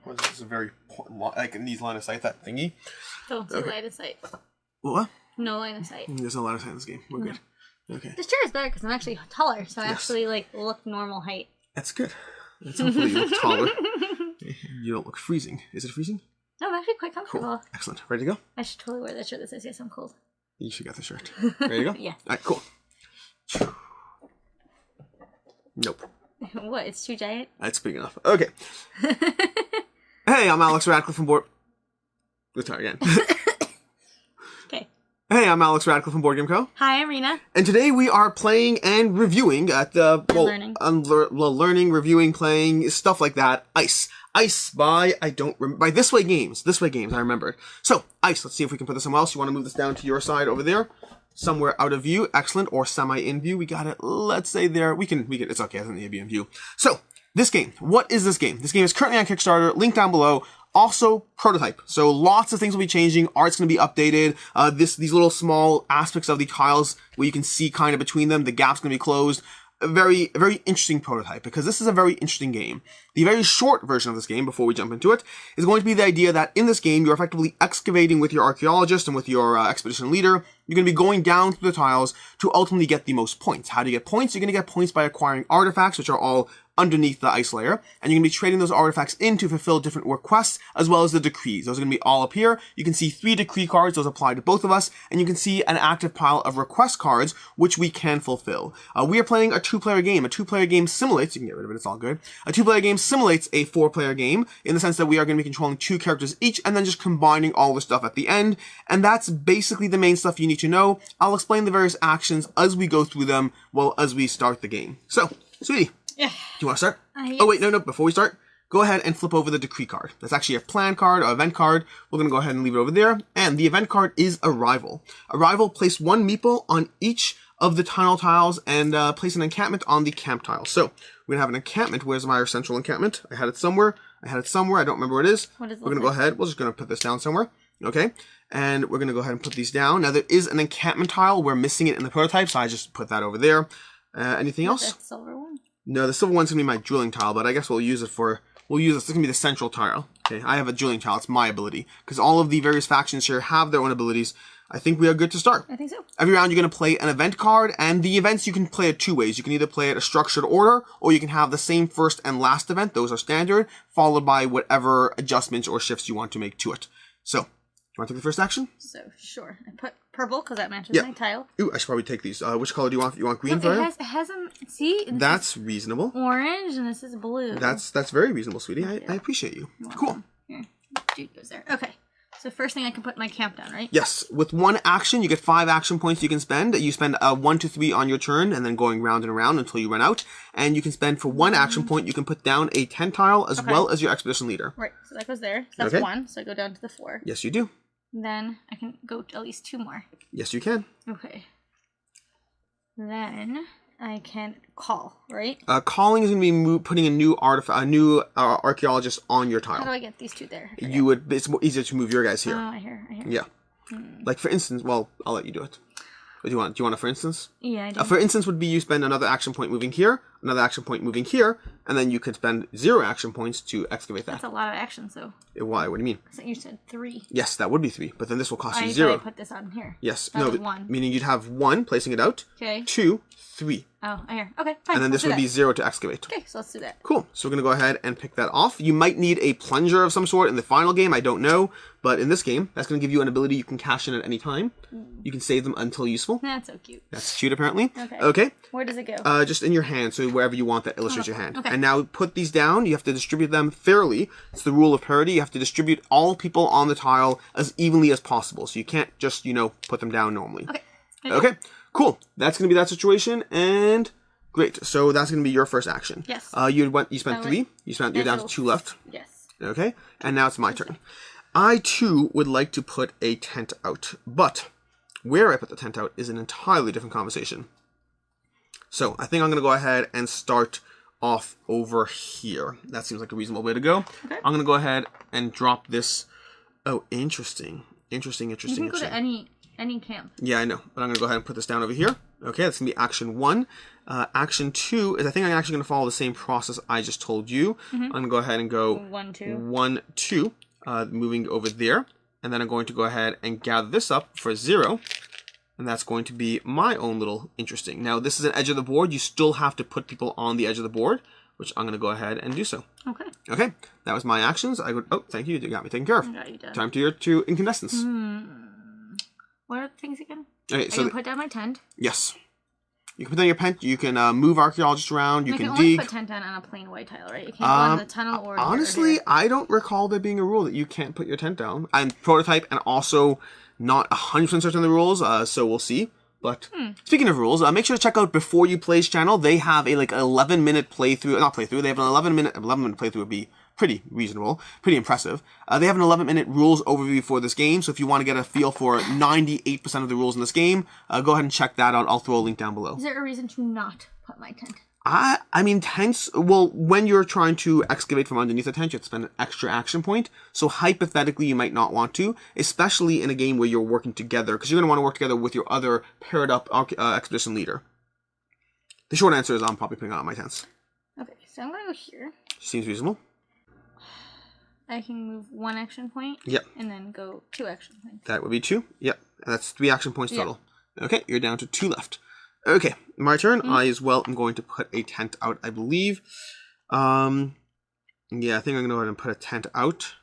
This is a very like in these line of sight, that thingy. Don't say line of sight. What? No line of sight. There's no line of sight in this game. We're good. Okay. This chair is better because I'm actually taller, so I actually like look normal height. That's good. That's hopefully you look taller. You don't look freezing. Is it freezing? No, I'm actually quite comfortable. Cool. Excellent. Ready to go? I should totally wear that shirt that says yes, I'm cold. You should get the shirt. Ready to go? Yeah. All right, cool. Nope. What? It's too giant? That's big enough. Okay. Hey, I'm Alex Radcliffe from Board... Let's try again. Okay. Hey, I'm Alex Radcliffe from Board Game Co. Hi, I'm Rena. And today we are playing and reviewing at the... Learning, reviewing, playing, stuff like that. Ice. Ice by, by This Way Games. This Way Games, I remembered. So, Ice, let's see if we can put this somewhere else. You want to move this down to your side over there? Somewhere out of view. Excellent. Or semi-in view. We got it. Let's say there. We can, it's okay. I don't need to be in view. So, this game. What is this game? This game is currently on Kickstarter. Link down below. Also, prototype. So, lots of things will be changing. Art's going to be updated. These little small aspects of the tiles where you can see kind of between them. The gap's going to be closed. A very interesting prototype, because this is a very interesting game. The very short version of this game, before we jump into it, is going to be the idea that in this game, you're effectively excavating with your archaeologist and with your expedition leader. You're going to be going down through the tiles to ultimately get the most points. How do you get points? You're going to get points by acquiring artifacts, which are all underneath the ice layer, and you're going to be trading those artifacts in to fulfill different requests, as well as the decrees. Those are going to be all up here. You can see 3 decree cards. Those apply to both of us, and you can see an active pile of request cards, which we can fulfill. We are playing a 2-player game. A 2-player game simulates, you can get rid of it, it's all good. A 2-player game simulates a 4-player game, in the sense that we are going to be controlling 2 characters each, and then just combining all the stuff at the end, and that's basically the main stuff you need to know. I'll explain the various actions as we go through them, as we start the game. So, sweetie. Yeah. Do you want to start? Yes. Oh, wait, no. Before we start, go ahead and flip over the decree card. That's actually a plan card or event card. We're going to go ahead and leave it over there. And the event card is Arrival. Arrival, place 1 meeple on each of the tunnel tiles and place an encampment on the camp tile. So, we're going to have an encampment. Where's my central encampment? I had it somewhere. I don't remember where it is. What is it? We're going to go ahead. We're just going to put this down somewhere. Okay. And we're going to go ahead and put these down. Now, there is an encampment tile. We're missing it in the prototype, so I just put that over there. Anything else? That silver one? No, the silver one's going to be my drilling tile, but I guess we'll use it. This is going to be the central tile. Okay, I have a drilling tile. It's my ability. Because all of the various factions here have their own abilities. I think we are good to start. I think so. Every round you're going to play an event card, and the events you can play it 2 ways. You can either play it a structured order, or you can have the same first and last event. Those are standard, followed by whatever adjustments or shifts you want to make to it. So, you want to take the first action? So, sure. I put purple because that matches my tile. Ooh, I should probably take these. Which color do you want? You want green? No, it has see? That's reasonable. Orange, and this is blue. That's very reasonable, sweetie. I appreciate you. Cool. Here, Jude goes there. Okay. So first thing I can put my camp down, right? Yes. With 1 action, you get 5 action points you can spend. You spend 1 to 3 on your turn, and then going round and around until you run out. And you can spend for 1 action point, you can put down a 10 tile as well as your expedition leader. Right. So that goes there. So that's 1. So I go down to the 4. Yes, you do. Then I can go to at least 2 more. Yes, you can. Okay. Then I can call, right? Calling is going to be putting a new archaeologist on your tile. How do I get these 2 there? It's more easier to move your guys here. Oh, I hear. Yeah. Like for instance, well, I'll let you do it. What do you want? Do you want a for instance? Yeah, I do. For instance would be you spend another action point moving here, another action point moving here, and then you could spend 0 action points to excavate that. That's a lot of action, so. Why? What do you mean? You said 3. Yes, that would be 3, but then this will cost you 0. I put this on here. Yes. That was 1. Meaning you'd have 1, placing it out. Okay. 2, 3. Oh, I hear. Okay, fine. And then this would be 0 to excavate. Okay, so let's do that. Cool. So we're going to go ahead and pick that off. You might need a plunger of some sort in the final game. I don't know. But in this game, that's going to give you an ability you can cash in at any time. You can save them until useful. That's so cute. That's cute, apparently. Okay. Where does it go? Just in your hand, so wherever you want that illustrates your hand. Okay. And now put these down. You have to distribute them fairly. It's the rule of parity. You have to distribute all people on the tile as evenly as possible. So you can't just, put them down normally. Okay. Okay. Cool. That's going to be that situation. And great. So that's going to be your first action. Yes. You spent 3. You're down to 2 left. Yes. Okay. And now it's my turn. I, too, would like to put a tent out, but where I put the tent out is an entirely different conversation. So I think I'm going to go ahead and start off over here. That seems like a reasonable way to go. Okay. I'm going to go ahead and drop this. Oh, interesting. You can go to any camp. Yeah, I know. But I'm going to go ahead and put this down over here. Okay, that's going to be action 1. Action 2 is I think I'm actually going to follow the same process I just told you. I'm going to go ahead and go 1, 2. 1, 2, moving over there. And then I'm going to go ahead and gather this up for 0. And that's going to be my own little interesting. Now, this is an edge of the board. You still have to put people on the edge of the board, which I'm going to go ahead and do so. Okay. Okay, that was my actions. I would. Oh, thank you. You got me taken care of. Got you done. Time to your 2 incandescents. What are the things again? Okay, I so can put down my tent. yes. You can put down your tent. You can move archaeologists around. You I can only dig. put tent down on a plain white tile, right? You can't go on the tunnel or honestly, here. I don't recall there being a rule that you can't put your tent down. I'm prototype and also not 100% certain of the rules, so we'll see. But speaking of rules, make sure to check out Before You Play's channel. They have a 11-minute playthrough. Not playthrough. They have an 11-minute playthrough would be pretty reasonable, pretty impressive. They have an 11-minute rules overview for this game. So if you want to get a feel for 98% of the rules in this game, go ahead and check that out. I'll throw a link down below. Is there a reason to not put my tent? I mean, tents, well, when you're trying to excavate from underneath a tent, you have to spend an extra action point. So hypothetically, you might not want to, especially in a game where you're working together, because you're going to want to work together with your other paired up expedition leader. The short answer is I'm probably putting out my tents. Okay, so I'm going to go here. Seems reasonable. I can move 1 action point. Yep. And then go 2 action points. That would be 2. Yep. And that's 3 action points total. Okay, you're down to 2 left. Okay, my turn. I as well am going to put a tent out, I believe. Yeah, I think I'm going to go ahead and put a tent out.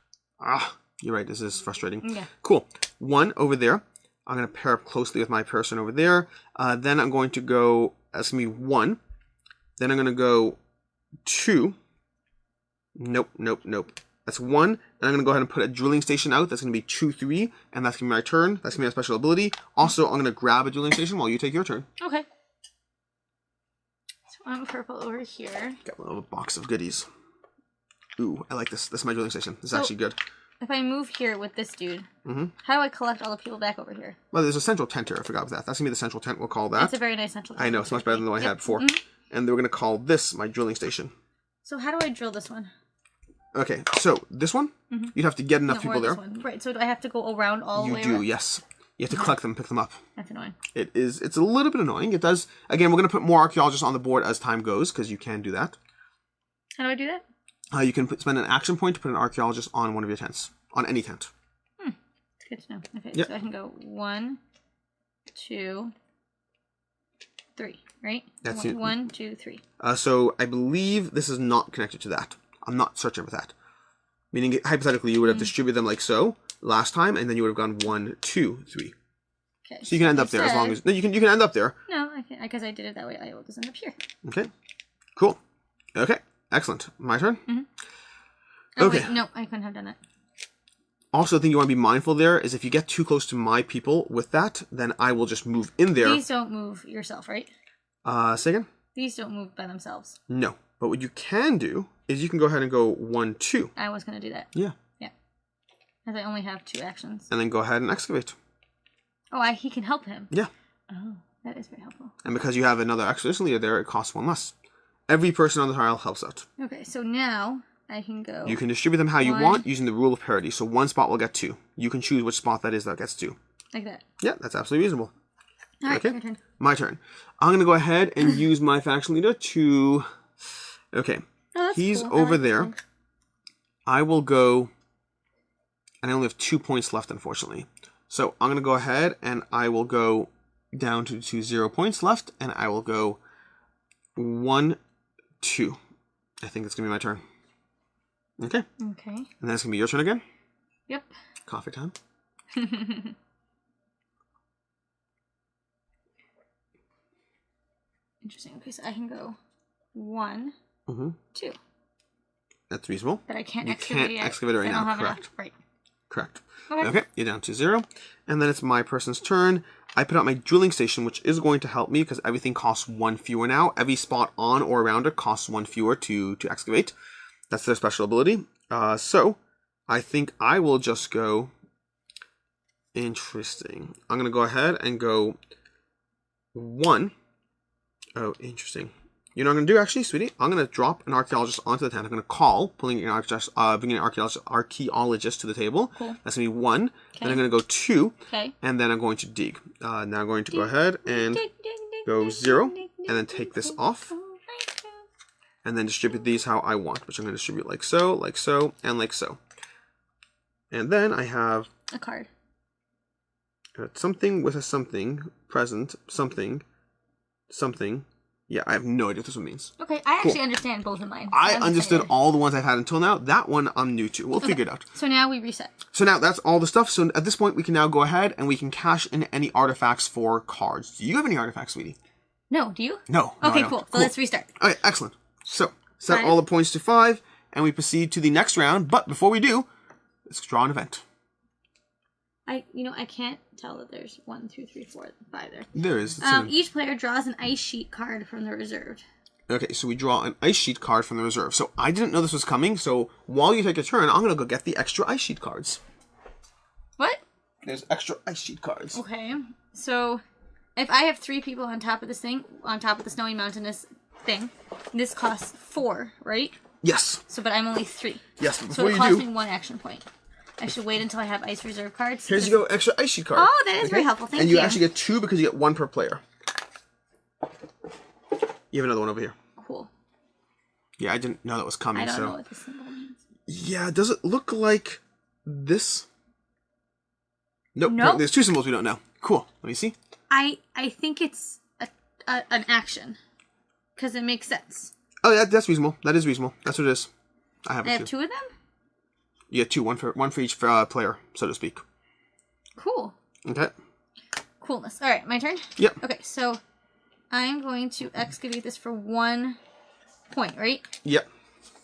You're right. This is frustrating. Yeah. Cool. 1 over there. I'm going to pair up closely with my person over there. Then I'm going to go, that's going to be 1. Then I'm going to go 2. Nope. That's 1. And I'm going to go ahead and put a drilling station out. That's going to be 2, 3. And that's going to be my turn. That's going to be my special ability. Also, I'm going to grab a drilling station while you take your turn. Okay. So I'm purple over here. Got a little box of goodies. Ooh, I like this. This is my drilling station. This is actually good. If I move here with this dude, how do I collect all the people back over here? Well, there's a central tent here. I forgot about that. That's going to be the central tent. We'll call that. That's a very nice central tent. I know. It's much better than the one I had before. And then we're going to call this my drilling station. So how do I drill this one? Okay, so this one, you'd have to get enough people there. Right, so do I have to go around all the way around? You do, yes. You have to collect them and pick them up. That's annoying. It's a little bit annoying. It does, again, we're going to put more archaeologists on the board as time goes, because you can do that. How do I do that? You can spend an action point to put an archaeologist on one of your tents. On any tent. It's good to know. Okay, so I can go 1, 2, 3, right? That's 1, 2, 3. So I believe this is not connected to that. I'm not certain with that. Meaning, hypothetically, you would have distributed them like so last time, and then you would have gone 1, 2, 3. Okay. So you can end up there as long as you can end up there. No, because I did it that way. I will just end up here. Okay. Cool. Okay. Excellent. My turn. Oh, okay. Wait, no, I couldn't have done it. Also, the thing you want to be mindful there is if you get too close to my people with that, then I will just move in there. These don't move yourself, right? Say again? These don't move by themselves. No. But what you can do is you can go ahead and go 1, 2. I was going to do that. Yeah. Yeah. As I only have 2 actions. And then go ahead and excavate. Oh, he can help him. Yeah. Oh, that is very helpful. And because you have another expedition leader there, it costs 1 less. Every person on the tile helps out. Okay, so now I can go. You can distribute them how you want using the rule of parity. So 1 spot will get 2. You can choose which spot that is that gets 2. Like that. Yeah, that's absolutely reasonable. All right, okay. your turn. My turn. I'm going to go ahead and use my faction leader to... Okay. Oh, he's cool. over there. I will go... And I only have 2 points left, unfortunately. So I'm going to go ahead and I will go down to 0 points left. And I will go 1, 2. I think it's going to be my turn. Okay. Okay. And then it's going to be your turn again? Yep. Coffee time. Interesting. Okay, so I can go 1, 2. That's reasonable. But I can't you excavate can't excavate it right now. Correct. Right. Correct. Okay. Okay, you're down to 0. And then it's my person's turn. I put out my drilling station, which is going to help me because everything costs 1 fewer now. Every spot on or around it costs 1 fewer to excavate. That's their special ability. So I think I will just go... Interesting. I'm going to go ahead and go 1. Oh, interesting. You know what I'm going to do, actually, sweetie? I'm going to drop an archaeologist onto the tent. I'm going to call, bringing an archaeologist to the table. Cool. That's going to be 1. Okay. Then I'm going to go 2. Okay. And then I'm going to dig. Now I'm going to go ahead and go 0. and then take this off. And then distribute these how I want, which I'm going to distribute like so, and like so. And then I have a card. Something with a something, present, something. Yeah, I have no idea what this one means. Okay, I actually understand both of mine. I understood all the ones I've had until now. That one I'm new to. We'll figure it out. So now we reset. So now that's all the stuff. So at this point, we can now go ahead and we can cash in any artifacts for cards. Do you have any artifacts, sweetie? No, do you? No. Okay, cool. So let's restart. Okay, excellent. So set all the points to 5, and we proceed to the next round. But before we do, let's draw an event. I can't tell that there's 1, 2, 3, 4, 5 there. There is. Each player draws an ice sheet card from the reserved. Okay, so we draw an ice sheet card from the reserve. So I didn't know this was coming, so while you take a turn, I'm going to go get the extra ice sheet cards. What? There's extra ice sheet cards. Okay, so if I have 3 people on top of this thing, on top of the snowy mountainous thing, this costs 4, right? Yes. So, but I'm only 3. Yes, but so before it you costs do... me 1 action point. I should wait until I have ice reserve cards. Here's you go, extra ice sheet card. Oh, that is very helpful. Thank you. And you actually get 2 because you get 1 per player. You have another one over here. Cool. Yeah, I didn't know that was coming. I don't know what this symbol means. Yeah, does it look like this? Nope. Nope. There's 2 symbols we don't know. Cool. Let me see. I think it's an action. Because it makes sense. Oh, yeah, that's reasonable. That is reasonable. That's what it is. I have 2 of them? Yeah, 2. One for each player, so to speak. Cool. Okay. Coolness. All right, my turn? Yep. Okay, so I'm going to excavate this for 1 point, right? Yep.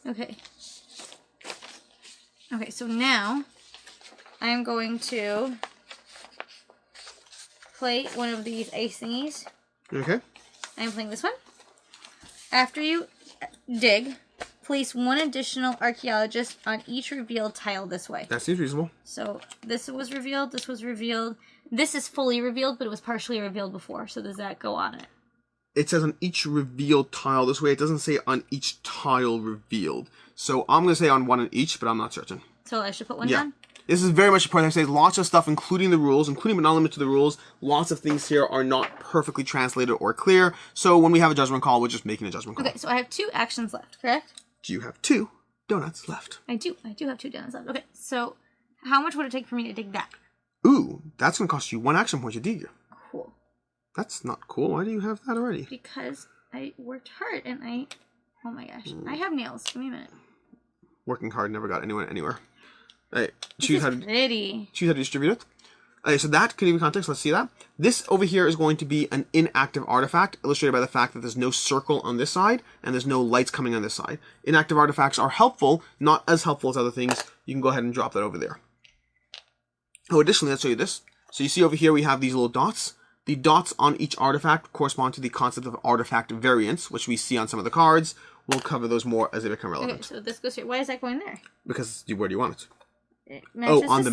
Okay. Okay, so now I'm going to play one of these ice thingies. Okay. I'm playing this one. After you dig, place 1 additional archaeologist on each revealed tile this way. That seems reasonable. So this was revealed, this was revealed. This is fully revealed, but it was partially revealed before. So does that go on it? It says on each revealed tile this way. It doesn't say on each tile revealed. So I'm going to say on 1 on each, but I'm not certain. So I should put 1 down? This is very much important. I say lots of stuff, including the rules, including but not limited to the rules. Lots of things here are not perfectly translated or clear. So when we have a judgment call, we're just making a judgment call. Okay, so I have 2 actions left, correct? Do you have 2 donuts left? I do have 2 donuts left. Okay, so how much would it take for me to dig that? Ooh, that's going to cost you 1 action point to dig. Cool. That's not cool. Why do you have that already? Because I worked hard and oh my gosh, I have nails. Give me a minute. Working hard never got anyone anywhere. Hey, Choose how to distribute it. Okay, so that could give you context. Let's see that. This over here is going to be an inactive artifact, illustrated by the fact that there's no circle on this side and there's no lights coming on this side. Inactive artifacts are helpful, not as helpful as other things. You can go ahead and drop that over there. Oh, additionally, let's show you this. So you see over here we have these little dots. The dots on each artifact correspond to the concept of artifact variance, which we see on some of the cards. We'll cover those more as they become relevant. Okay, so this goes here. Why is that going there? Because where do you want it? On the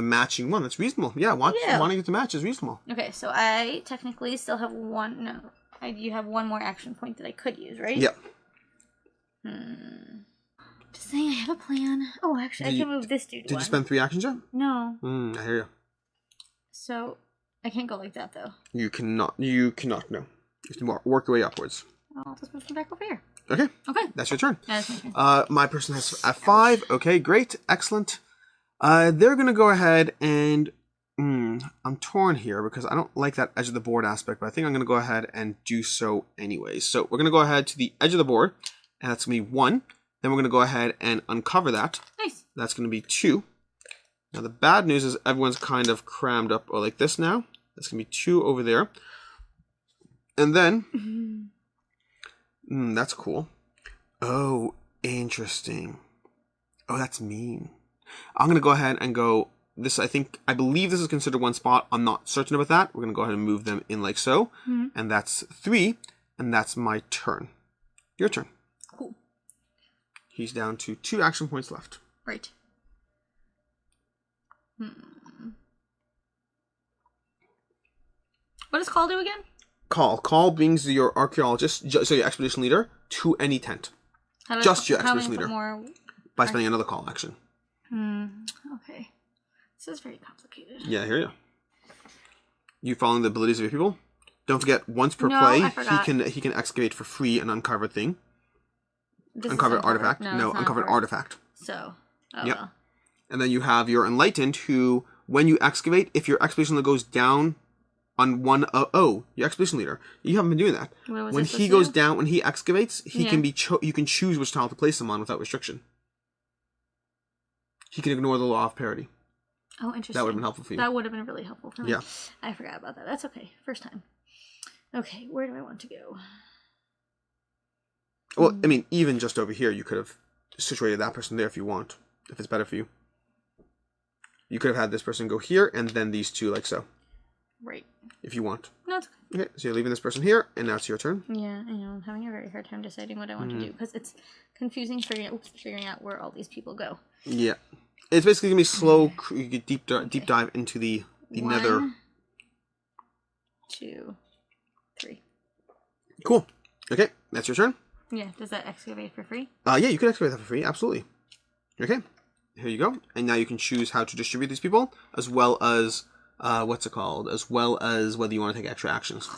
matching one. That's reasonable. Yeah, wanting it to match is reasonable. Okay, so I technically still have 1. No, you have 1 more action point that I could use, right? Yep. Just saying, I have a plan. Oh, actually, I can move this dude. Did you spend 3 actions yet? No. I hear you. So I can't go like that though. You cannot. You cannot. No. You have to work your way upwards. I'll just move them back over here. Okay. Okay. That's your turn. That's my turn. My person has F5. Okay, great, excellent. They're gonna go ahead and I'm torn here because I don't like that edge of the board aspect, but I think I'm gonna go ahead and do so anyways. So we're gonna go ahead to the edge of the board, and that's gonna be 1. Then we're gonna go ahead and uncover that. Nice. That's gonna be 2. Now the bad news is everyone's kind of crammed up or like this now. That's gonna be 2 over there. And then that's cool. Oh, interesting. Oh, that's mean. I'm gonna go ahead and go this. I believe this is considered 1 spot. I'm not certain about that. We're gonna go ahead and move them in like so. And that's 3, and that's my turn. Your turn. Cool. He's down to 2 action points left. Right. What does call do again? Call brings your archaeologist, so your expedition leader, to any tent. Just your expedition leader. By spending another call action. Okay. This is very complicated. Yeah, I hear you. You following the abilities of your people? Don't forget, once per No, play, I forgot. he can excavate for free an uncovered thing. This is Uncovered artifact. No, No, it's not uncovered uncovered. artifact. So, oh Yep. well. And then you have your Enlightened, who, when you excavate, if your excavation leader goes down on one, your excavation leader, you haven't been doing that. What was When this he supposed goes to do? down, when he excavates, he Yeah. can be you can choose which tile to place him on without restriction. He can ignore the law of parity. Oh, interesting. That would have been helpful for you. That would have been really helpful for me. Yeah. I forgot about that. That's okay. First time. Okay, where do I want to go? Well, I mean, even just over here, you could have situated that person there if you want, if it's better for you. You could have had this person go here, and then these two, like so, Right. if you want. No, it's okay. Okay, so you're leaving this person here, and now it's your turn. Yeah, I know. I'm having a very hard time deciding what I want to do because it's confusing figuring out where all these people go. Yeah. It's basically going to be slow, you get deep dive into the nether. 1, 2, 3. Cool. Okay, that's your turn. Yeah, does that excavate for free? Yeah, you can excavate that for free, absolutely. Okay, here you go. And now you can choose how to distribute these people, as well as, as well as whether you want to take extra actions.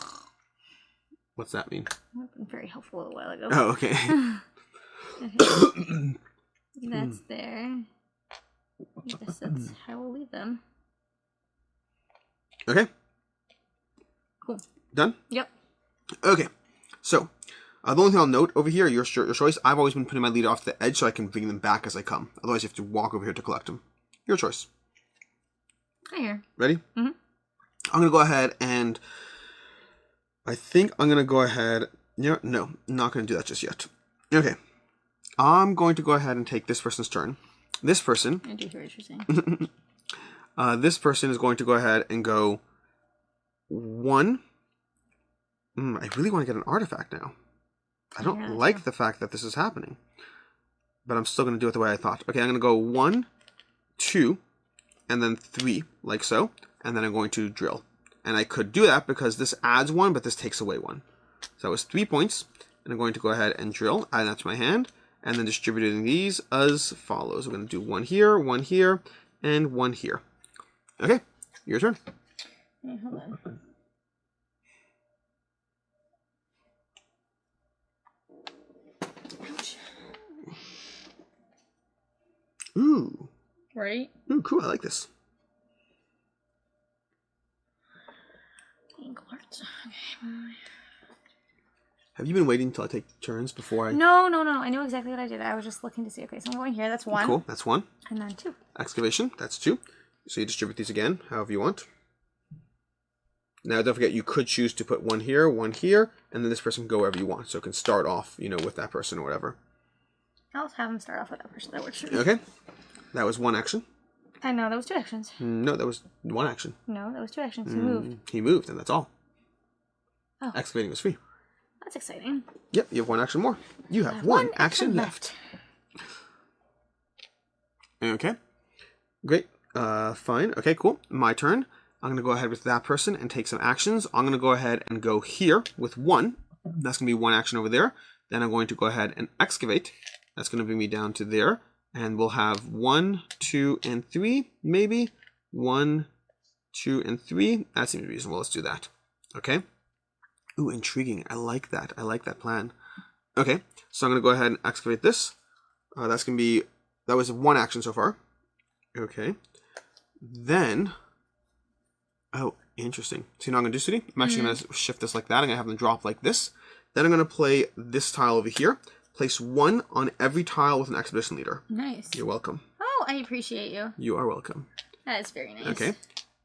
What's that mean? That been very helpful a while ago. Oh, okay. Okay. That's there. I guess that's how we'll leave them. Okay, Cool. done? Yep. Okay, so, the only thing I'll note over here, your choice, I've always been putting my leader off to the edge so I can bring them back as I come. Otherwise, you have to walk over here to collect them. Your choice. Right here. Ready? Mhm. I'm going to go ahead and... I think I'm going to go ahead... No, I'm not going to do that just yet. Okay. I'm going to go ahead and take this person's turn. This person... I do hear what you're saying. this person is going to go ahead and go... 1... I really want to get an artifact now. I don't Yeah, like too. the fact that this is happening. But I'm still going to do it the way I thought. Okay, I'm going to go 1, 2, and then 3, like so. And then I'm going to drill. And I could do that because this adds 1, but this takes away 1. So that was 3 points. And I'm going to go ahead and drill, add that to my hand. And then distributing these as follows. We're going to do 1 here, and 1 here. Okay, your turn. Hey, hold on. Ouch. Ooh. Right? Ooh, cool. I like this. Pink quartz. Okay. Have you been waiting until I take turns before I... No. I knew exactly what I did. I was just looking to see. Okay, so I'm going here. That's 1. Cool, that's 1. And then 2. Excavation, that's 2. So you distribute these again, however you want. Now, don't forget, you could choose to put 1 here, and then this person can go wherever you want. So it can start off, with that person or whatever. I'll have him start off with that person. That works for me. Okay. That was 1 action. I know, that was 2 actions. No, that was 1 action. No, that was 2 actions. He moved. He moved, and that's all. Oh. Excavating was free. That's exciting. Yep, you have 1 action more. You I have have 1 action left. Okay. Great. Fine. Okay, cool. My turn. I'm going to go ahead with that person and take some actions. I'm going to go ahead and go here with 1. That's going to be 1 action over there. Then I'm going to go ahead and excavate. That's going to bring me down to there. And we'll have 1, 2, and 3, maybe. 1, 2, and 3. That seems reasonable. Let's do that. Okay. Ooh, intriguing. I like that. I like that plan. Okay, so I'm going to go ahead and excavate this. That's going to be... That was 1 action so far. Okay. Then... Oh, interesting. So now I'm going to do Sudi. I'm actually going to shift this like that. I'm going to have them drop like this. Then I'm going to play this tile over here. Place 1 on every tile with an expedition leader. Nice. You're welcome. Oh, I appreciate you. You are welcome. That is very nice. Okay.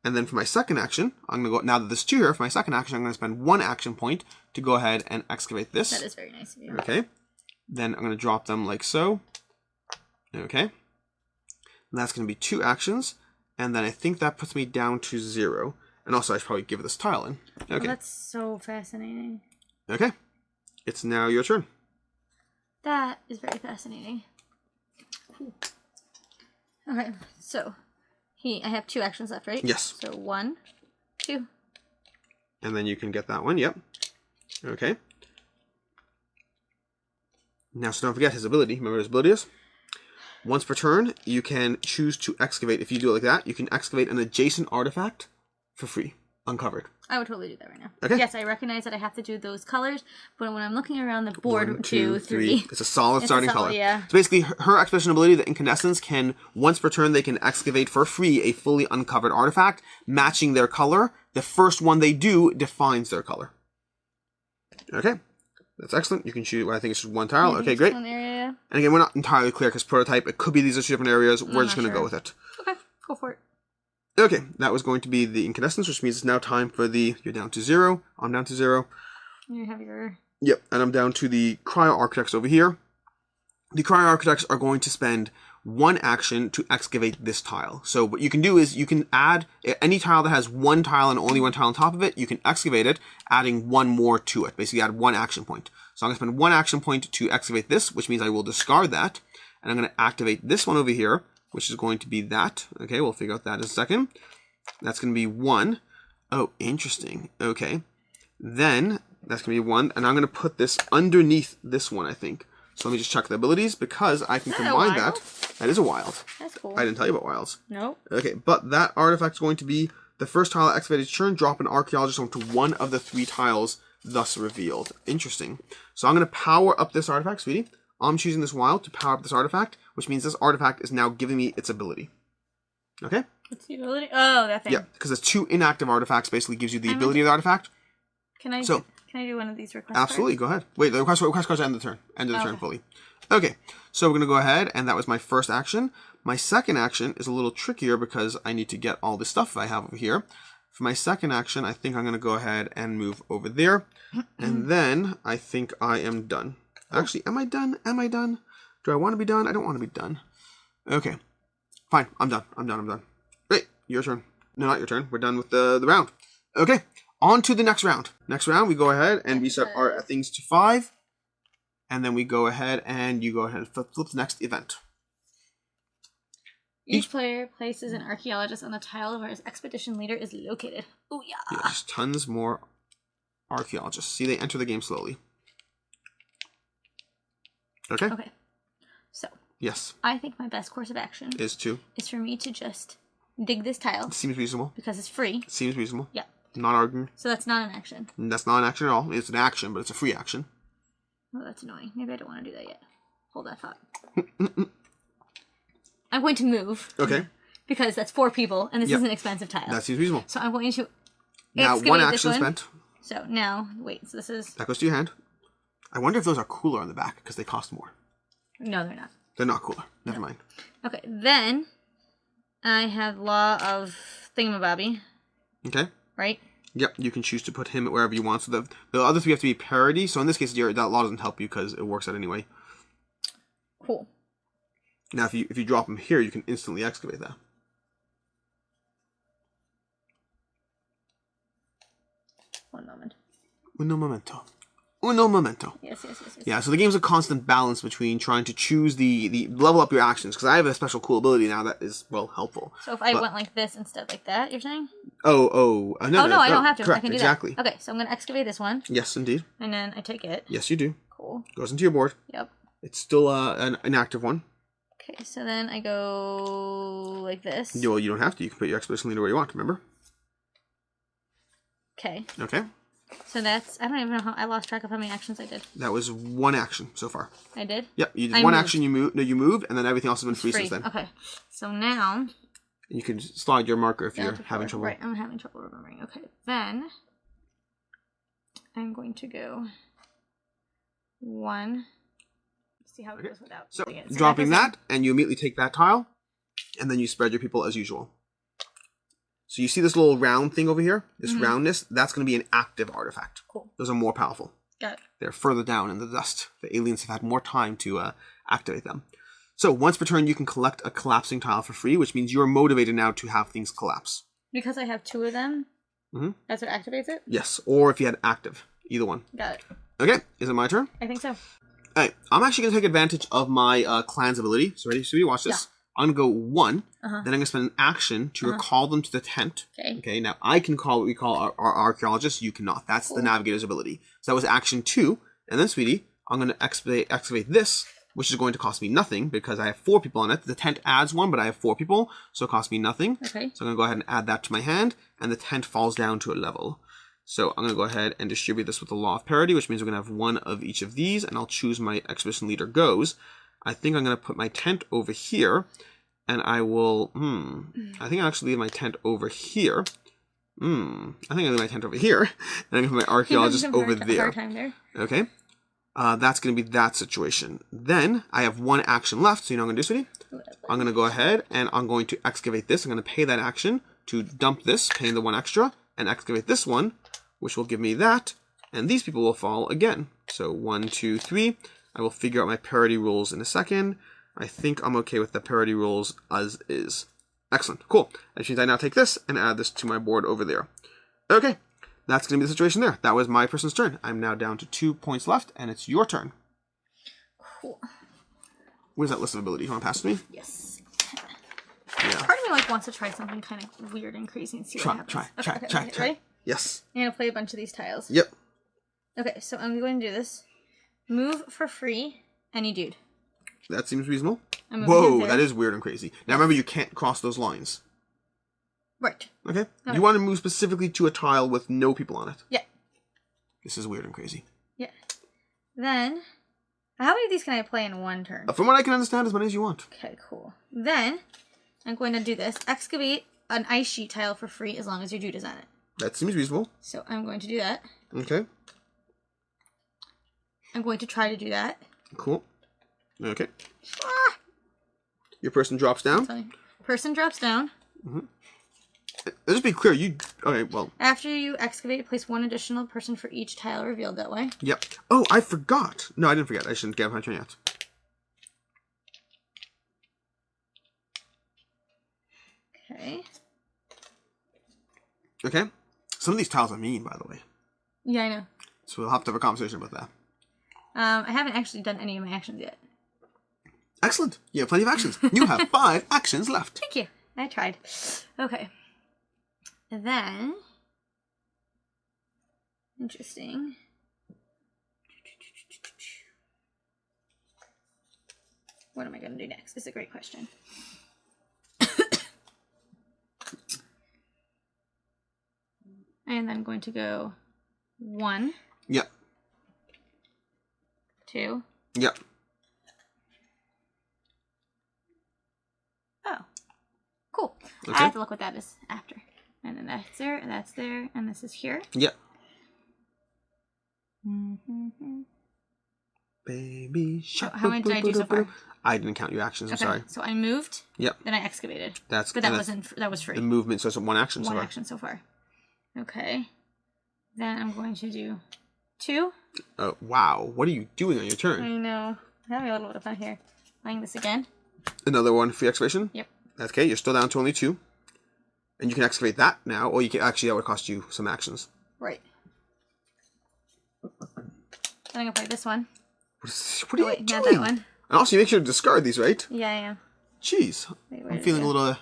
And then for my second action, I'm going to go... Now that there's 2 here, for my second action, I'm going to spend 1 action point to go ahead and excavate this. That is very nice of you. Okay. Then I'm going to drop them like so. Okay. And that's going to be 2 actions. And then I think that puts me down to 0. And also, I should probably give this tile in. Okay. Oh, that's so fascinating. Okay. It's now your turn. That is very fascinating. Cool. Okay, so I have 2 actions left, right? Yes. So 1, 2. And then you can get that one. Yep. Okay. Now, so don't forget his ability. Remember what his ability is? Once per turn, you can choose to excavate. If you do it like that, you can excavate an adjacent artifact for free. uncovered. I would totally do that right now. Okay. Yes, I recognize that I have to do those colors, but when I'm looking around the board, 1, 2, 3. It's a solid It's starting a solid, color. yeah. So basically, her expedition ability, the incandescence, can, once per turn, they can excavate for free a fully uncovered artifact, matching their color. The first one they do defines their color. Okay. That's excellent. You can choose, I think it's just one tile. Yeah, Okay, great. one area. And again, we're not entirely clear because prototype, it could be these are 2 different areas. We're just going to go with it. Okay, go for it. Okay, that was going to be the incandescence, which means it's now time for the, you're down to 0, I'm down to 0. You have your... Yep, and I'm down to the cryo-architects over here. The cryo-architects are going to spend 1 action to excavate this tile. So what you can do is you can add any tile that has 1 tile and only 1 tile on top of it, you can excavate it, adding 1 more to it. Basically add 1 action point. So I'm going to spend 1 action point to excavate this, which means I will discard that. And I'm going to activate this one over here, which is going to be that. Okay, we'll figure out that in a second. That's going to be 1. Oh, interesting. Okay. Then that's going to be 1. And I'm going to put this underneath this one, I think. So let me just check the abilities because I can combine that. That is a wild. That's cool. I didn't tell you about wilds. Nope. Okay, but that artifact is going to be the first tile activated turn, drop an archaeologist onto 1 of the 3 tiles thus revealed. Interesting. So I'm going to power up this artifact, sweetie. I'm choosing this wild to power up this artifact, which means this artifact is now giving me its ability. Okay? What's the ability? Oh, that thing. Yeah, because it's 2 inactive artifacts basically gives you the ability of the artifact. Can I do one of these requests? Absolutely, go ahead. Wait, the request cards end of the turn. End of the turn fully. Okay, so we're going to go ahead, and that was my first action. My second action is a little trickier because I need to get all the stuff I have over here. For my second action, I think I'm going to go ahead and move over there. And then I think I am done. Actually, am I done? Am I done? Do I want to be done? I don't want to be done. Okay. Fine. I'm done. I'm done. Great. Your turn. No, not your turn. We're done with the round. Okay. On to the next round. Next round, we go ahead and we set our things to 5. And then we go ahead and you go ahead and flip the next event. Each player places an archaeologist on the tile where his expedition leader is located. Oh, yeah. Yes, tons more archaeologists. See, they enter the game slowly. Okay? Okay. So. Yes. I think my best course of action is for me to just dig this tile. Seems reasonable. Because it's free. Seems reasonable. Yeah. Not arguing. So that's not an action. That's not an action at all. It's an action, but it's a free action. Oh, that's annoying. Maybe I don't want to do that yet. Hold that thought. I'm going to move. Okay. Because that's 4 people, and this is an expensive tile. That seems reasonable. So I'm going to now 1 action spent. So now, wait, so this is... That goes to your hand. I wonder if those are cooler on the back, because they cost more. No, they're not. They're not cooler. Never mind. Okay, then I have Law of Thingamabobby. Okay. Right? Yep, you can choose to put him wherever you want. So the other 3 have to be parity. So in this case, that law doesn't help you because it works out anyway. Cool. Now, if you drop him here, you can instantly excavate that. One moment. Uno momento. Uno momento. Yes. Yeah, so the game's a constant balance between trying to choose the level up your actions, because I have a special cool ability now that is, well, helpful. So if I went like this instead like that, you're saying? No, I don't have to. Correct, I can do exactly. that. Okay, so I'm going to excavate this one. Yes, indeed. And then I take it. Yes, you do. Cool. Goes into your board. Yep. It's still an active one. Okay, so then I go like this. Well, you don't have to. You can put your expedition leader where you want, remember? Okay. Okay. So that's... I don't even know how... I lost track of how many actions I did. That was 1 action so far. I did? Yep, you did one action, you moved, and then everything else has been free since then. Okay. So now... You can slide your marker if you're having trouble. Right, I'm having trouble remembering. Okay, then... I'm going to go... 1... See how it goes without... So, dropping that, and you immediately take that tile, and then you spread your people as usual. So you see this little round thing over here? This roundness? That's going to be an active artifact. Cool. Those are more powerful. Got it. They're further down in the dust. The aliens have had more time to activate them. So once per turn, you can collect a collapsing tile for free, which means you're motivated now to have things collapse. Because I have 2 of them? That's what activates it? Yes, or if you had active. Either one. Got it. Okay, is it my turn? I think so. Alright, I'm actually going to take advantage of my clan's ability. So ready? So you watch this. Yeah. I'm going to go 1. Then I'm going to spend an action to recall them to the tent. Okay, now I can call what we call our archaeologists. You cannot. That's the navigator's ability. So that was action 2. And then, sweetie, I'm going to excavate this which is going to cost me nothing because I have 4 people on it. The tent adds 1, but I have 4 people, so it costs me nothing. Okay. So I'm going to go ahead and add that to my hand, and the tent falls down to a level. So I'm going to go ahead and distribute this with the law of parity, which means we're going to have 1 of each of these, and I'll choose my expedition leader goes. I think I'm going to put my tent over here, and I will, I think I'll actually leave my tent over here. I think I'll leave my tent over here, and I'm going to put my archaeologist over there. Hard time there. Okay. That's going to be that situation. Then I have 1 action left, so you know what I'm going to do, sweetie? I'm going to go ahead and I'm going to excavate this. I'm going to pay that action to dump this, paying the 1 extra, and excavate this one, which will give me that, and these people will fall again. So 1, 2, 3. I will figure out my parity rules in a second. I think I'm okay with the parity rules as is. Excellent. Cool. That means I now take this and add this to my board over there. Okay. That's going to be the situation there. That was my person's turn. I'm now down to 2 points left, and it's your turn. Cool. Where's that list of abilities? You want to pass it to me? Yes. Yeah. Part of me wants to try something kind of weird and crazy and see what happens. Try. Ready? Yes. I'm going to play a bunch of these tiles. Yep. Okay, so I'm going to do this. Move for free, any dude. That seems reasonable. Whoa, that is weird and crazy. Now remember, you can't cross those lines. Right. Okay? You want to move specifically to a tile with no people on it. Yeah. This is weird and crazy. Yeah. Then, how many of these can I play in one turn? From what I can understand, as many as you want. Okay, cool. Then, I'm going to do this. Excavate an ice sheet tile for free as long as your dude is on it. That seems reasonable. So I'm going to do that. Okay. I'm going to try to do that. Cool. Okay. Ah! Your person drops down. Person drops down. Let's just be clear. Okay, well. After you excavate, place 1 additional person for each tile revealed that way. Yep. Oh, I forgot. No, I didn't forget. I shouldn't get my turn yet. Okay. Okay. Some of these tiles are mean, by the way. Yeah, I know. So we'll have to have a conversation about that. I haven't actually done any of my actions yet. Excellent. You have plenty of actions. You have 5 actions left. Thank you. I tried. Okay. And then... Interesting. What am I going to do next? It's a great question. And I'm going to go 1. Yep. 2. Yep. Oh. Cool. Okay. I have to look what that is after. And then that's there, and this is here. Yep. Mm-hmm. Baby shark. How many did I do so far? I didn't count your actions. I'm sorry. So I moved. Yep. Then I excavated. But that was free. The movement, so it's 1 action so far. 1 action so far. Okay. Then I'm going to do 2. Oh, wow. What are you doing on your turn? I know. I'm having a little bit of fun here. Playing this again. Another 1 for excavation? Yep. That's okay. You're still down to only 2. And you can excavate that now, or you can actually, that would cost you some actions. Right. Then I'm going to play this one. What are you doing? Not that one. And also, you make sure to discard these, right? Yeah, I am. Jeez. Wait, I'm feeling a little...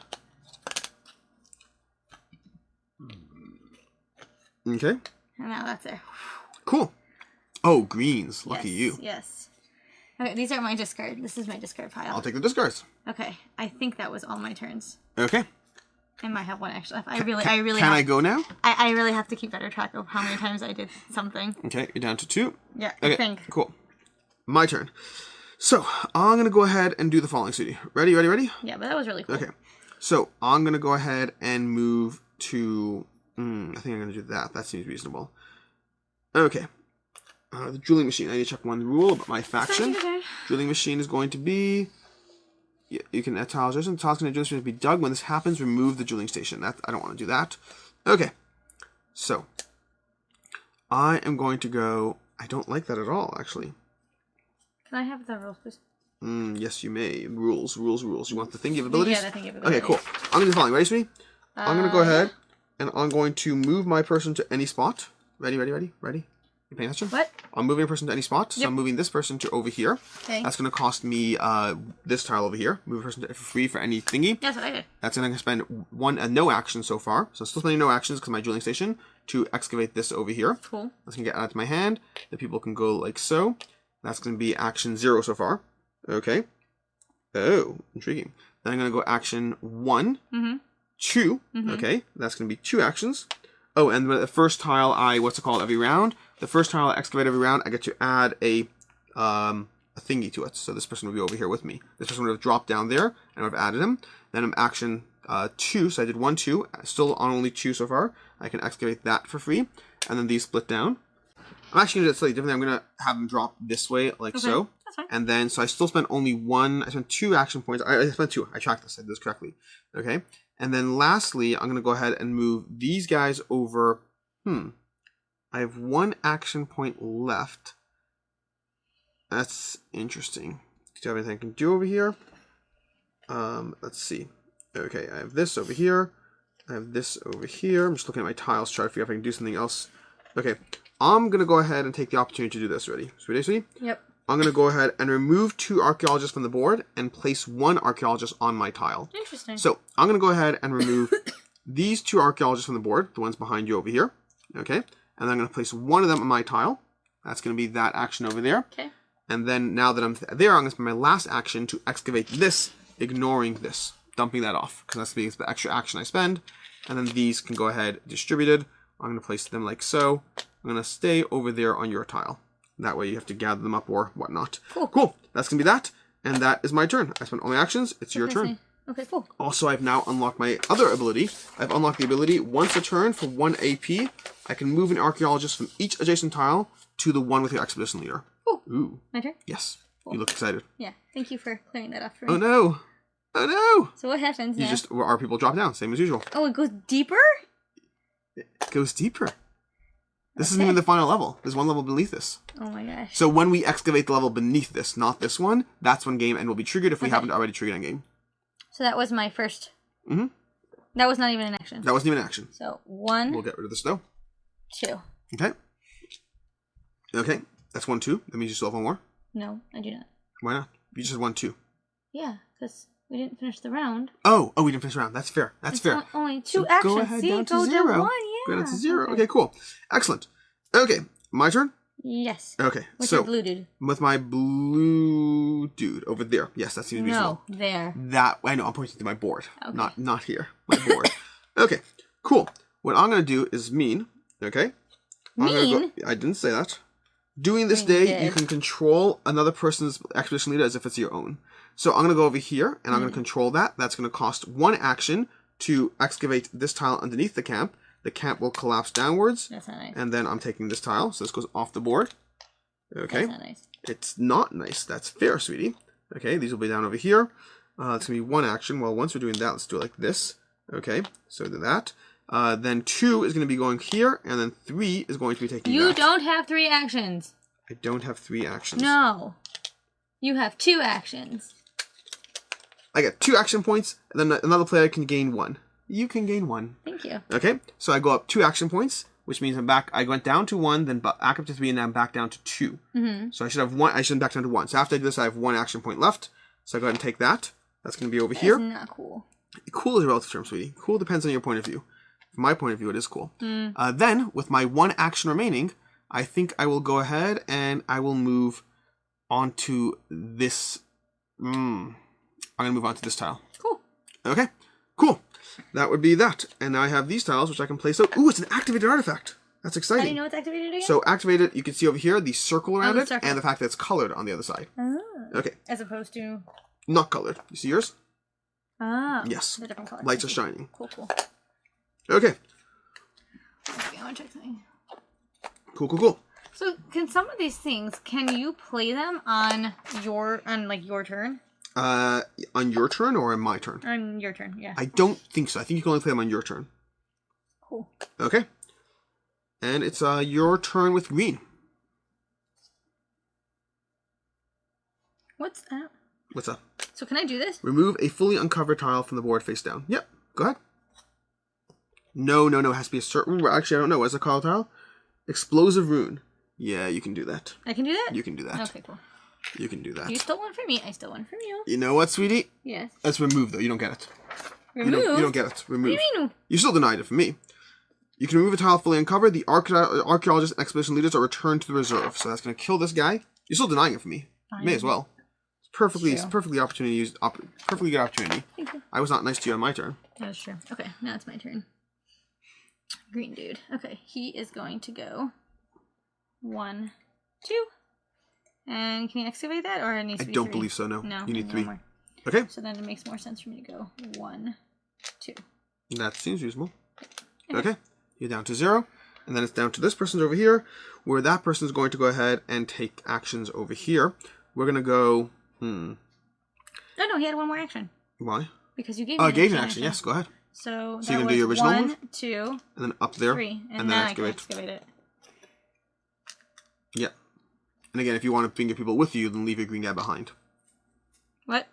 Okay. And now that's there. Cool. Oh, greens. Lucky you. Yes. Okay, these are my discard. This is my discard pile. I'll take the discards. Okay, I think that was all my turns. Okay. I might have 1 extra left. I Can I go now? I really have to keep better track of how many times I did something. Okay, you're down to 2. Yeah, Okay, I think. cool. My turn. So, I'm going to go ahead and do the following, sweetie. Ready? Yeah, but that was really cool. Okay. So, I'm going to go ahead and move to... I think I'm going to do that. That seems reasonable. Okay. The drilling machine. I need to check 1 rule about my faction. Drilling machine is going to be... You can add tiles. The tiles can adjust to be dug. When this happens, remove the drilling station. I don't want to do that. Okay. So, I am going to go... I don't like that at all, actually. Can I have the rules, please? Yes, you may. Rules. You want the thingy of abilities? Yeah, the thingy of abilities. Okay, cool. I'm going to do the following. Ready, sweetie? I'm going to go ahead, and I'm going to move my person to any spot. Ready? You paying attention? What? I'm moving a person to any spot, so Yep. I'm moving this person to over here. Okay. That's going to cost me this tile over here. Move a person to free for any thingy. That's what I did. That's going to spend 1 no action so far. So I'm still spending no actions because my drilling station to excavate this over here. Cool. That's going to get added to my hand. The people can go like so. That's going to be action 0 so far. Okay. Oh, intriguing. Then I'm going to go action 1, Mm-hmm. 2. Mm-hmm. Okay, that's going to be 2 actions. Oh, and the first tile every round. The first tile I excavate every round, I get to add a thingy to it. So this person will be over here with me. This person would have dropped down there, and I've added him. Then I'm action 2, so I did 1, 2. Still on only 2 so far. I can excavate that for free. And then these split down. I'm actually going to do it slightly differently. I'm going to have them drop this way, like so. That's fine. And then, so I still spent only 1. I spent 2 action points. I spent 2. I tracked this. I did this correctly. Okay. And then lastly, I'm going to go ahead and move these guys over. I have 1 action point left. That's interesting. Do you have anything I can do over here? Let's see. Okay, I have this over here. I have this over here. I'm just looking at my tiles, trying to figure out if I can do something else. Okay, I'm going to go ahead and take the opportunity to do this. Ready? Sweetie? Yep. I'm going to go ahead and remove 2 archaeologists from the board and place 1 archaeologist on my tile. Interesting. So I'm going to go ahead and remove these 2 archaeologists from the board, the ones behind you over here. Okay, and then I'm going to place 1 of them on my tile. That's going to be that action over there. Okay. And then now that I'm there, I'm going to spend my last action to excavate this, ignoring this, dumping that off, because that's the extra action I spend. And then these can go ahead, distributed. I'm going to place them like so. I'm going to stay over there on your tile. That way you have to gather them up or whatnot. Cool. Cool. That's going to be that. And that is my turn. I spent all my actions. It's your turn. Okay, cool. Also, I've now unlocked my other ability. I've unlocked the ability, once a turn for 1 AP, I can move an archaeologist from each adjacent tile to the one with your expedition leader. Ooh. My turn? Yes. Cool. You look excited. Yeah. Thank you for clearing that up for me. Oh no. Oh no. So what happens now? Our people drop down, same as usual. Oh, it goes deeper? It goes deeper. This isn't even the final level. There's one level beneath this. Oh my gosh. So when we excavate the level beneath this, not this one, that's when game end will be triggered if we haven't already triggered end game. So that was my first. Mm-hmm. That was not even an action. That wasn't even an action. So 1. We'll get rid of this though. 2. Okay. Okay. That's 1, 2. That means you still have 1 more. No, I do not. Why not? You just had 1, 2. Yeah, because we didn't finish the round. Oh, we didn't finish the round. That's fair. That's fair. Only 2 actions. Go ahead See, down to go 0. to 1, Go yeah. down to 0. Okay, cool. Excellent. Okay, my turn? Yes. Okay, With so your blue dude. with my blue dude over there. Yes, that seems to be No, there. That, I know, I'm pointing to my board. Okay. Not here. My board. Okay, cool. What I'm going to do is mean, okay? I didn't say that. Doing this day, you can control another person's expedition leader as if it's your own. So I'm going to go over here, and I'm going to control that. That's going to cost 1 action to excavate this tile underneath the camp. The camp will collapse downwards. That's not nice. And then I'm taking this tile, so this goes off the board. Okay. That's not nice. It's not nice. That's fair, sweetie. Okay, these will be down over here. It's going to be 1 action. Well, once we're doing that, let's do it like this. Okay, so do that. Then 2 is going to be going here, and then 3 is going to be taking You that. don't have 3 actions. I don't have 3 actions. No. You have 2 actions. I get 2 action points, and then another player can gain 1. You can gain 1. Thank you. Okay, so I go up 2 action points, which means I'm back. I went down to 1, then back up to 3, and then I'm back down to 2. Mm-hmm. So I should have 1. I should be back down to 1. So after I do this, I have 1 action point left. So I go ahead and take that. That's going to be over here. That's not cool. Cool is a relative term, sweetie. Cool depends on your point of view. From my point of view, it is cool. Mm. Then, with my 1 action remaining, I think I will go ahead and I will move onto this. I'm going to move on to this tile. Cool. Okay, cool. That would be that. And now I have these tiles, which I can place out. Ooh, it's an activated artifact. That's exciting. How do you know it's activated again? So activated, you can see over here the circle around it, circle. and the fact that it's colored on the other side. Ah. Okay, As opposed to... not colored. You see yours? Ah. Yes. The different colors. Lights are shining. Cool, cool. Okay. Okay, I want to check something. Cool, cool, cool. So, can some of these things, can you play them on your turn? On your turn or on my turn? On your turn, yeah. I don't think so. I think you can only play them on your turn. Cool. Okay. And it's your turn with green. What's that? What's up? So can I do this? Remove a fully uncovered tile from the board face down. Yep. Go ahead. No. It has to be a certain... Actually, I don't know. What's a call tile? Explosive rune. Yeah, you can do that. I can do that? You can do that. Okay, cool. You can do that. You stole one from me. I stole one from you. You know what, sweetie? Yes. That's remove, though. You don't get it. Remove? You don't get it. Remove. What do you mean? You still denied it from me. You can remove a tile fully uncovered. The archaeologists and expedition leaders are returned to the reserve. So that's going to kill this guy. You're still denying it from me. Fine. May as well. perfectly True. perfectly opportunity used. Perfectly good opportunity. Thank you. I was not nice to you on my turn. That's true. Okay, now it's my turn. Green dude. Okay, he is going to go 1, 2. And can you excavate that, or it needs to be I don't 3? believe so. No. No, You need 3. more. Okay. So then it makes more sense for me to go 1, 2. That seems reasonable. Okay. You're down to 0. And then it's down to this person's over here, where that person's going to go ahead and take actions over here. We're going to go... Oh, no, he had one more action. Why? Because you gave Oh, me I gave you an action. Yes, go ahead. So you're going to do your original 1, move? 2, and then up there, 3. And then now excavate. I can excavate it. Yeah. And again, if you want to bring your people with you, then leave your green guy behind. What?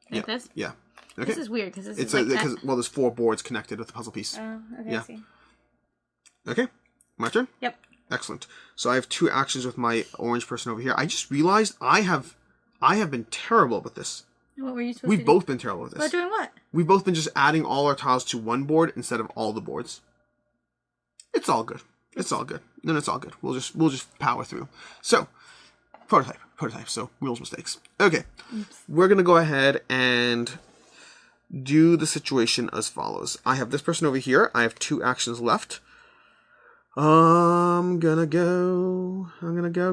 Like this? Yeah. Okay. This is weird, because this It's is like because well, there's 4 boards connected with the puzzle piece. Oh, okay, Yeah. I see. Okay. My turn? Yep. Excellent. So I have 2 actions with my orange person over here. I just realized I have been terrible with this. What were you supposed to We've do? both been terrible with this. About doing what? We've both been just adding all our tiles to one board instead of all the boards. It's all good. It's all good. No, it's all good. We'll just power through. So, prototype. So, wheels mistakes. Okay. Oops. We're going to go ahead and do the situation as follows. I have this person over here. I have 2 actions left. I'm gonna go. I'm gonna go.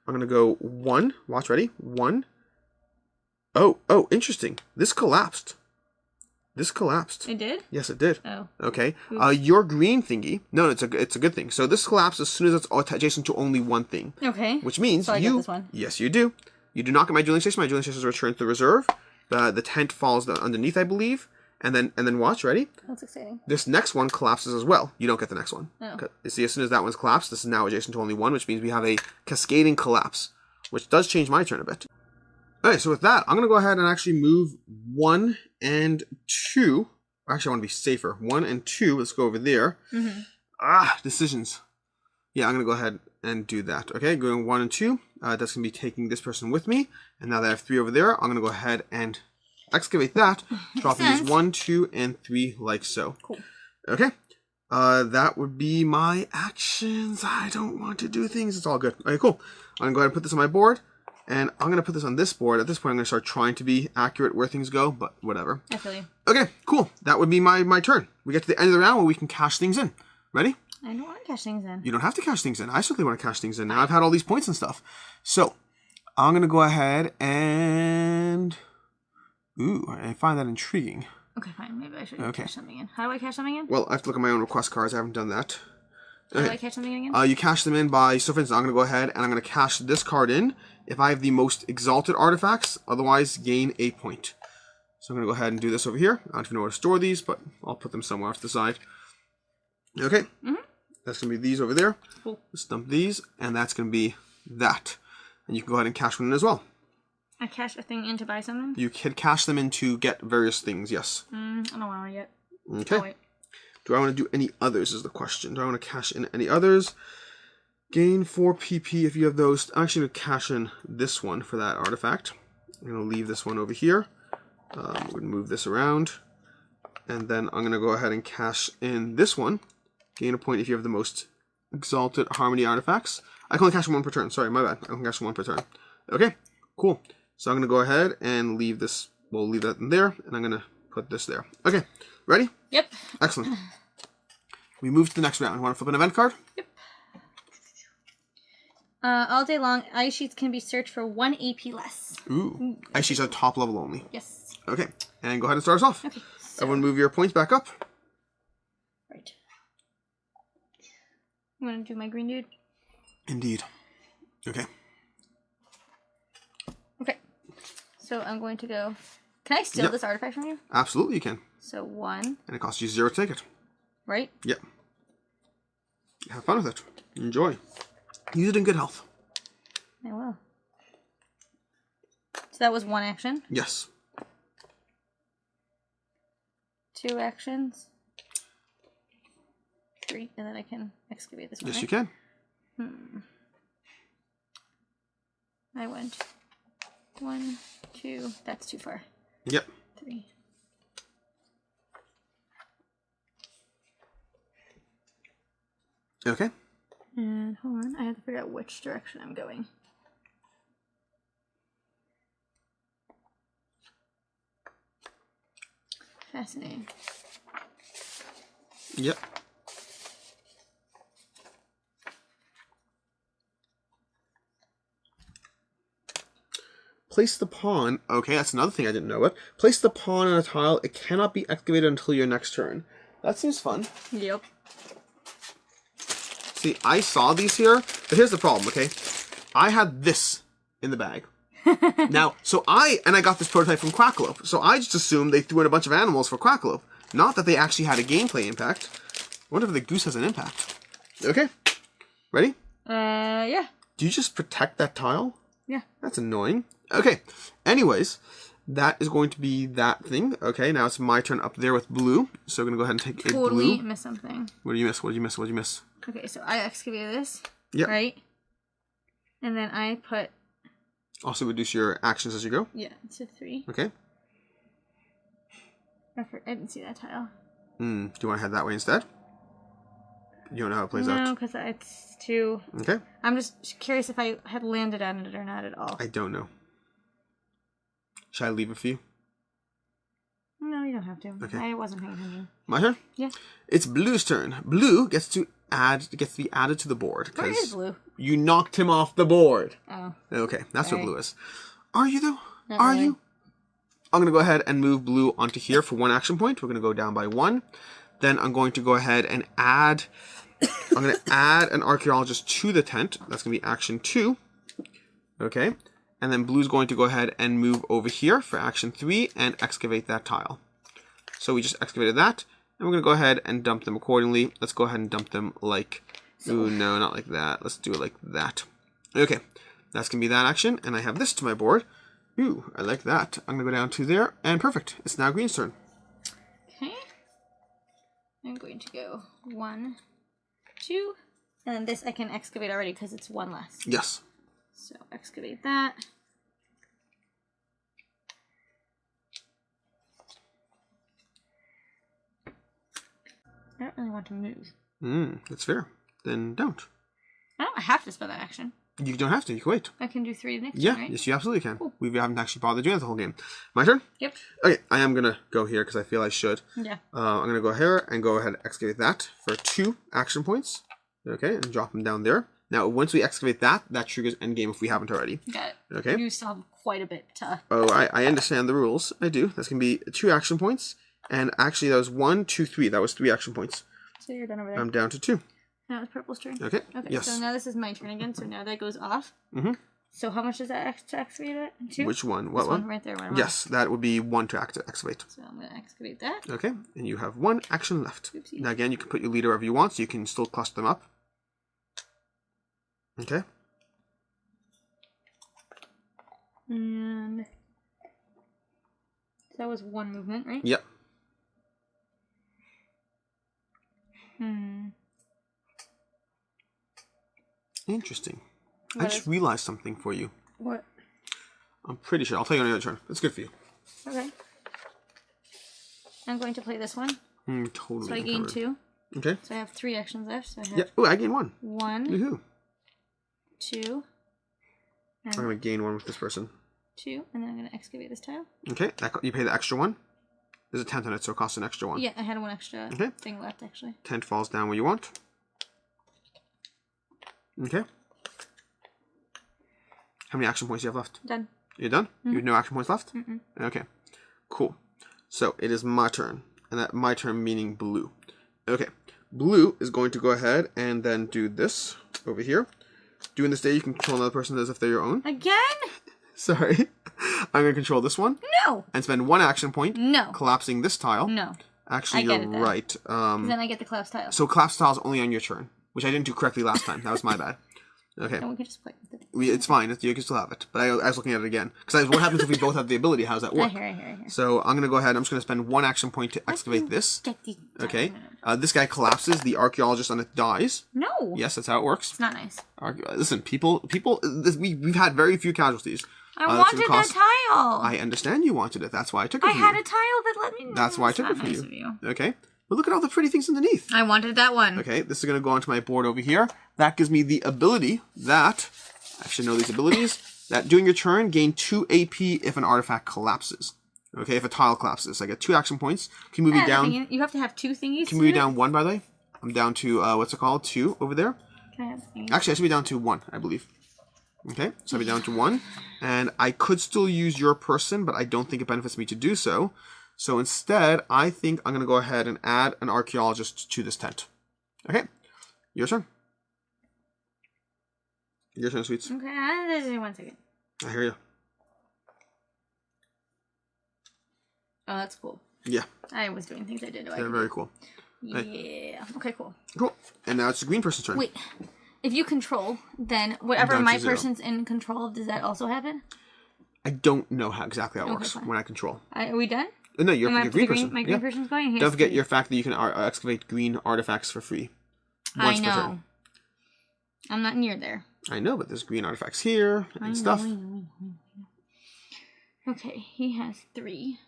I'm gonna go 1. Watch, ready? 1. Oh, interesting. This collapsed. It did? Yes, it did. Oh. Okay. Oops. Your green thingy. No, it's a good thing. So this collapses as soon as it's adjacent to only one thing. Okay. Which means So I you. get this one. Yes, you do. You do not get my dueling station. My dueling station is returned to the reserve. The tent falls underneath, I believe. And then watch. Ready? That's exciting. This next one collapses as well. You don't get the next one. Oh. You see, as soon as that one's collapsed, this is now adjacent to only 1, which means we have a cascading collapse, which does change my turn a bit. Okay, so with that, I'm going to go ahead and actually move 1 and 2. Actually, I want to be safer. 1 and 2. Let's go over there. Mm-hmm. Decisions. Yeah, I'm going to go ahead and do that. Okay, going 1 and 2. That's going to be taking this person with me. And now that I have 3 over there, I'm going to go ahead and excavate that, dropping these 1, 2, and 3 like so. Cool. Okay. That would be my actions. I don't want to do things. It's all good. Okay, cool. I'm going to go ahead and put this on my board. And I'm going to put this on this board. At this point, I'm going to start trying to be accurate where things go, but whatever. I feel you. Okay, cool. That would be my turn. We get to the end of the round where we can cash things in. Ready? I don't want to cash things in. You don't have to cash things in. I certainly want to cash things in. Now I've had all these points and stuff. So, I'm going to go ahead and... Ooh, I find that intriguing. Okay, fine. Maybe I should cash something in. How do I cash something in? Well, I have to look at my own request cards. I haven't done that. How do I cash something in again? You cash them in by... So, for instance, I'm going to go ahead and I'm going to cash this card in if I have the most exalted artifacts. Otherwise, gain a point. So, I'm going to go ahead and do this over here. I don't even know where to store these, but I'll put them somewhere off to the side. Okay. Mm-hmm. That's going to be these over there. Cool. Let's dump these, and that's going to be that. And you can go ahead and cash one in as well. I cash a thing in to buy something? You can cash them in to get various things, yes. I don't want to yet. Okay. Oh, wait. Do I want to do any others is the question. Do I want to cash in any others? Gain 4 PP if you have those. I'm actually going to cash in this one for that artifact. I'm going to leave this one over here. We're going to move this around. And then I'm going to go ahead and cash in this one. Gain a point if you have the most exalted harmony artifacts. I can only cash 1 per turn. Sorry, my bad. I can cash 1 per turn. Okay, cool. So I'm going to go ahead and leave this. We'll leave that in there. And I'm going to put this there. Okay, ready? Yep. Excellent. We move to the next round. Want to flip an event card? Yep. All day long, ice sheets can be searched for 1 AP less. Ooh. Ice sheets are top level only. Yes. Okay, and go ahead and start us off. Okay. So, Everyone move your points back up. right. You want to do my green dude? Indeed. Okay. Okay. So I'm going to go... Can I steal this artifact from you? Absolutely you can. So 1. And it costs you 0 to take it. Right? Yep. Have fun with it. Enjoy. Use it in good health. I will. So that was 1 action. Yes. 2 actions. 3. And then I can excavate this one, Yes, right? you can. I went 1, 2. That's too far. Yep. 3. Okay. And hold on, I have to figure out which direction I'm going. Fascinating. Yep. Place the pawn. Okay, that's another thing I didn't know about. Place the pawn on a tile. It cannot be excavated until your next turn. That seems fun. Yep. See, I saw these here, but here's the problem, okay? I had this in the bag. Now, I got this prototype from Quackalope, so I just assumed they threw in a bunch of animals for Quackalope. Not that they actually had a gameplay impact. I wonder if the goose has an impact. Okay. Ready? Yeah. Do you just protect that tile? Yeah. That's annoying. Okay. Anyways, that is going to be that thing. Okay, now it's my turn up there with blue. So I'm going to go ahead and take a blue. Totally missed something. What did you miss? What did you miss? What did you miss? Okay, so I excavated this. Yep. Right? And then I put... Also reduce your actions as you go. Yeah, to 3. Okay. I didn't see that tile. Do you want to head that way instead? You don't know how it plays out? No, because it's too... Okay. I'm just curious if I had landed on it or not at all. I don't know. Should I leave it for you? No, you don't have to. Okay. I wasn't paying attention. My turn? Yeah. It's Blue's turn. Blue gets to be added to the board. Where is Blue? You knocked him off the board. Oh. Okay, that's Sorry. what Blue is. Are you though? Not Are really. you? I'm going to go ahead and move Blue onto here for 1 action point. We're going to go down by 1. Then I'm going to go ahead and add... I'm going to add an archaeologist to the tent. That's going to be action 2. Okay. And then Blue's going to go ahead and move over here for action 3 and excavate that tile. So we just excavated that. And we're going to go ahead and dump them accordingly. Let's go ahead and dump them like... Ooh, no, not like that. Let's do it like that. Okay. That's going to be that action. And I have this to my board. Ooh, I like that. I'm going to go down to there. And perfect. It's now Green's turn. Okay. I'm going to go 1, 2. And then this I can excavate already because it's 1 less. Yes. So excavate that. I don't really want to move. That's fair. Then don't. I don't have to spend that action. You don't have to. You can wait. I can do 3 next Yeah, turn, right? yes, you absolutely can. Cool. We haven't actually bothered doing that the whole game. My turn? Yep. Okay, I am going to go here because I feel I should. Yeah. I'm going to go here and go ahead and excavate that for 2 action points. Okay, and drop them down there. Now, once we excavate that, that triggers endgame if we haven't already. Got it. Okay. You still have quite a bit to... Oh, I understand the rules. I do. That's going to be 2 action points. And actually, that was 1, 2, 3. That was 3 action points. So you're done over there. I'm down to 2. Now it's Purple's turn. Okay. Okay, Yes. so now this is my turn again, so now that goes off. Mm-hmm. So how much is that to excavate it? 2? Which one? What this one? Right there. Yes, that would be 1 to excavate. So I'm going to excavate that. Okay, and you have 1 action left. Oopsie. Now again, you can put your leader wherever you want, so you can still cluster them up. Okay. And that was 1 movement, right? Yep. Interesting. I just realized something for you. What? I'm pretty sure. I'll tell you on your turn. That's good for you. Okay. I'm going to play this one. Totally. So I gain covered. 2. Okay. So I have 3 actions left. So I have Yeah. Oh, I gain 1. 1, Woohoo. 2, I'm going to gain 1 with this person. 2, and then I'm going to excavate this tile. Okay. You pay the extra 1. There's a tent on it, so it costs an extra 1. Yeah, I had 1 extra Okay. thing left, actually. Tent falls down where you want. Okay. How many action points do you have left? Done. You're done? You have no action points left? Okay. Cool. So it is my turn. And that my turn meaning blue. Okay. Blue is going to go ahead and then do this over here. During this day, you can control another person as if they're your own. Again? Sorry. I'm going to control this one. No. And spend 1 action point. No. Collapsing this tile. No. Actually, I get you're it, though. right. Then I get the collapse tile. So collapse tile is only on your turn, which I didn't do correctly last time. That was my bad. Okay. And we can just play with it. It's fine. You can still have it. But I was looking at it again. Because what happens if we both have the ability? How does that work? I hear. So I'm going to go ahead. I'm just going to spend 1 action point to excavate this. Get the... Okay. This guy collapses. The archaeologist on it dies. No. Yes, that's how it works. It's not nice. Listen, we've had very few casualties. I wanted that tile. I understand you wanted it. That's why I took it I from had you. a tile that let me know. That's why I took it from you. Okay. But look at all the pretty things underneath. I wanted that one. Okay, this is going to go onto my board over here. That gives me the ability that, I should know these abilities, that during your turn, gain 2 AP if an artifact collapses. Okay, if a tile collapses. I get 2 action points. Can move you down. You have to have 2 thingies. Can move you down 1, by the way. I'm down to, what's it called? 2 over there. Can I have thingies? Actually, I should be down to 1, I believe. Okay, so I'll be down to 1. And I could still use your person, but I don't think it benefits me to do so. So instead, I think I'm going to go ahead and add an archaeologist to this tent. Okay, your turn. Your turn, sweets. Okay, 1 second. I hear you. Oh, that's cool. Yeah. I was doing things I didn't know. They're very cool. Yeah. Okay, cool. Cool. And now it's the green person's turn. Wait. If you control, then whatever my 0. person's in control of, does that also happen? I don't know how exactly that works fine. when I control. Are we done? No, you're the green person. My green person's going? Don't forget your fact that you can excavate green artifacts for free. Once per turn. I'm not near there. I know, but there's green artifacts here and stuff. I know. Okay, he has 3.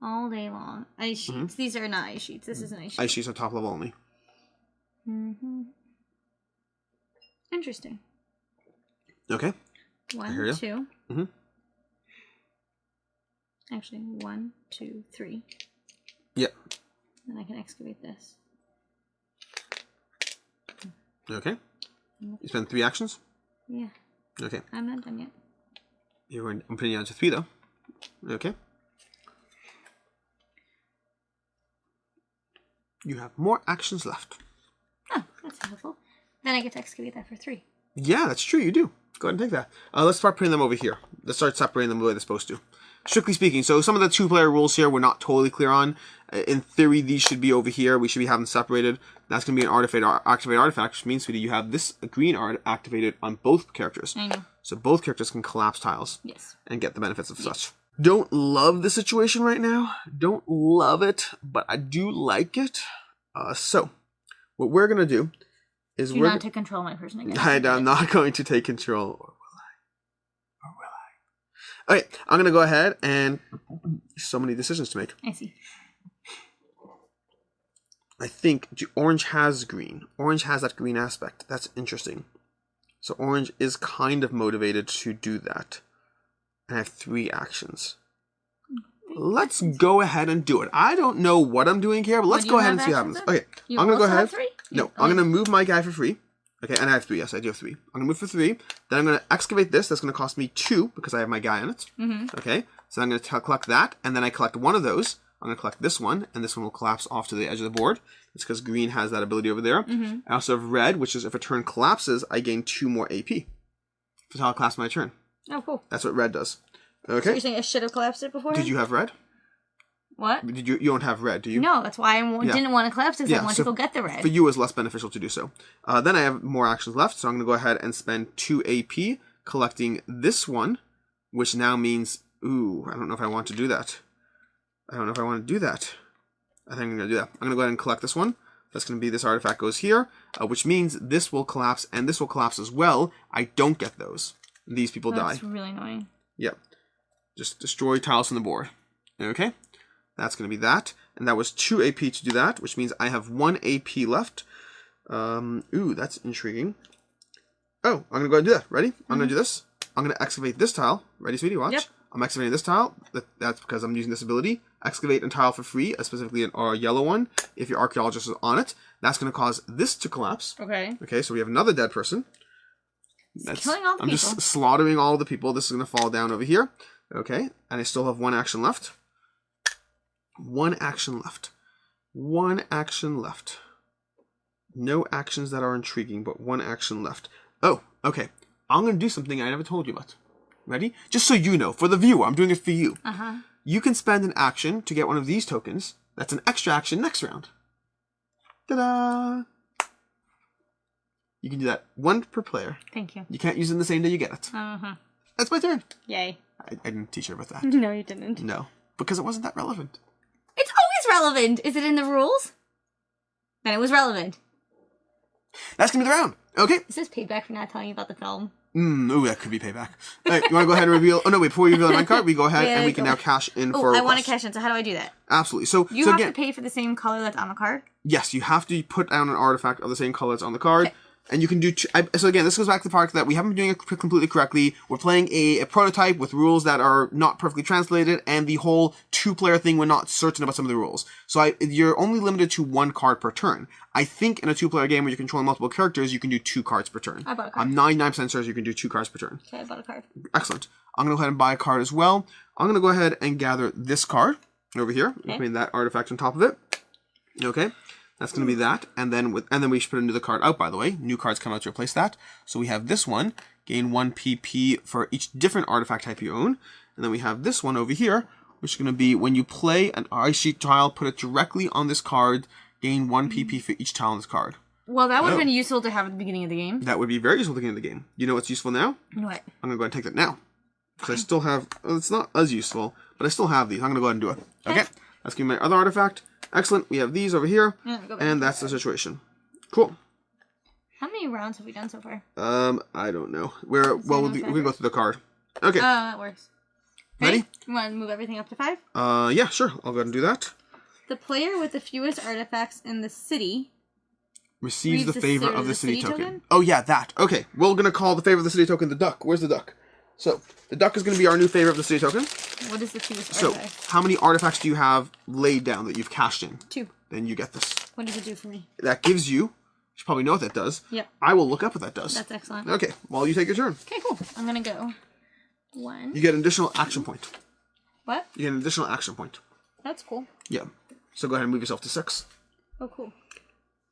All day long. Ice sheets. Mm-hmm. These are not ice sheets. This is an ice sheet. Ice sheets are top level only. Mm-hmm. Interesting. Okay. 1, 2. Mm-hmm. Actually, 1, 2, 3. Yep. Then I can excavate this. Okay. You spend 3 actions? Yeah. Okay. I'm not done yet. I'm putting you down to 3 though. Okay. You have more actions left. Oh, that's helpful. Then I get to excavate that for 3. Yeah, that's true. You do. Go ahead and take that. Let's start putting them over here. Let's start separating them the way they're supposed to. Strictly speaking, so some of the 2-player rules here we're not totally clear on. In theory, these should be over here. We should be having separated. That's going to be an activate artifact, which means, sweetie, you have this green art activated on both characters. I know. So both characters can collapse tiles. Yes. And get the benefits of such. Don't love the situation right now. Don't love it, but I do like it. So, what we're going to do is we're not to control my person again. I'm not going to take control. Or will I? Okay, I'm going to go ahead and so many decisions to make. I see. I think orange has green. Orange has that green aspect. That's interesting. So orange is kind of motivated to do that. And I have 3 actions. Let's go ahead and do it. I don't know what I'm doing here, but let's go ahead and see what happens. Okay, I'm going to go ahead. No, I'm going to move my guy for free. Okay, and I have 3. Yes, I do have 3. I'm going to move for 3. Then I'm going to excavate this. That's going to cost me 2 because I have my guy in it. Mm-hmm. Okay, so I'm going to collect that, and then I collect one of those. I'm going to collect this one, and this one will collapse off to the edge of the board. It's because green has that ability over there. Mm-hmm. I also have red, which is if a turn collapses, I gain 2 more AP. That's how I collapse my turn. Oh, cool. That's what red does. Okay. So you're saying I should have collapsed it before? Did you have red? What? You don't have red, do you? No, that's why I didn't want to collapse this. I wanted to go get the red. For you, it's less beneficial to do so. Then I have more actions left, so I'm going to go ahead and spend 2 AP collecting this one, which now means, ooh, I don't know if I want to do that. I think I'm going to do that. I'm going to go ahead and collect this one. That's going to be this artifact goes here, which means this will collapse and this will collapse as well. I don't get those. These people die. That's really annoying. Yep. Just destroy tiles from the board. Okay. That's going to be that. And that was 2 AP to do that, which means I have 1 AP left. Ooh, that's intriguing. Oh, I'm going to go ahead and do that. Ready? I'm going to do this. I'm going to excavate this tile. Ready, sweetie? Watch. Yep. I'm excavating this tile. That's because I'm using this ability. Excavate a tile for free, specifically a yellow one, if your archaeologist is on it. That's going to cause this to collapse. Okay. Okay, so we have another dead person. Killing all the I'm people. just slaughtering all the people. This is going to fall down over here. Okay, and I still have 1 action left. 1 action left. 1 action left. No actions that are intriguing, but 1 action left. Oh, okay. I'm going to do something I never told you about. Ready? Just so you know, for the viewer, I'm doing it for you. Uh-huh. You can spend an action to get one of these tokens. That's an extra action next round. Ta-da! You can do that 1 per player. Thank you. You can't use it in the same day you get it. Uh-huh. That's my turn. Yay. I didn't teach her about that. No, you didn't. No, because it wasn't that relevant. It's always relevant. Is it in the rules? Then it was relevant. That's going to be the round. Okay. Is this payback for not telling you about the film? Ooh, that could be payback. All right, you want to go ahead and reveal... Oh, no, wait. Before we reveal my card, we go ahead and we can now cash in for... I want to cash in. So how do I do that? Absolutely. So have again, to pay for the same color that's on the card? Yes, you have to put down an artifact of the same color that's on the card. Okay. And you can do... so again, this goes back to the part that we haven't been doing it completely correctly. We're playing a prototype with rules that are not perfectly translated, and the whole two-player thing, we're not certain about some of the rules. So you're only limited to 1 card per turn. I think in a 2-player game where you're controlling multiple characters, you can do 2 cards per turn. I bought a card. I'm 99% sure you can do 2 cards per turn. Okay, I bought a card. Excellent. I'm going to go ahead and buy a card as well. I'm going to go ahead and gather this card over here. Okay. Putting that artifact on top of it. Okay. That's going to be that, and then we should put another card out, by the way. New cards come out to replace that. So we have this one, gain 1 PP for each different artifact type you own. And then we have this one over here, which is going to be when you play an ice sheet tile, put it directly on this card, gain 1 PP for each tile on this card. Well, that would have been useful to have at the beginning of the game. That would be very useful at the beginning of the game. You know what's useful now? What? I'm going to go ahead and take that now. Because I still have... Well, it's not as useful, but I still have these. I'm going to go ahead and do it. Okay? That's going to be my other artifact. Excellent. We have these over here, and that's the situation. Cool. How many rounds have we done so far? I don't know. We can go through the card. Okay. That works. Ready? You want to move everything up to 5? Yeah, sure. I'll go ahead and do that. The player with the fewest artifacts in the city receives the favor of the city token. Oh yeah, that. Okay, we're gonna call the favor of the city token the duck. Where's the duck? So the duck is gonna be our new favor of the city token. What is the fewest artifact? So how many artifacts do you have laid down that you've cashed in? 2. Then you get this. What does it do for me? That gives you. You should probably know what that does. Yep. I will look up what that does. That's excellent. Okay. Well, you take your turn. Okay, cool. I'm gonna go 1. You get an additional action point. What? You get an additional action point. That's cool. Yeah. So go ahead and move yourself to 6. Oh, cool.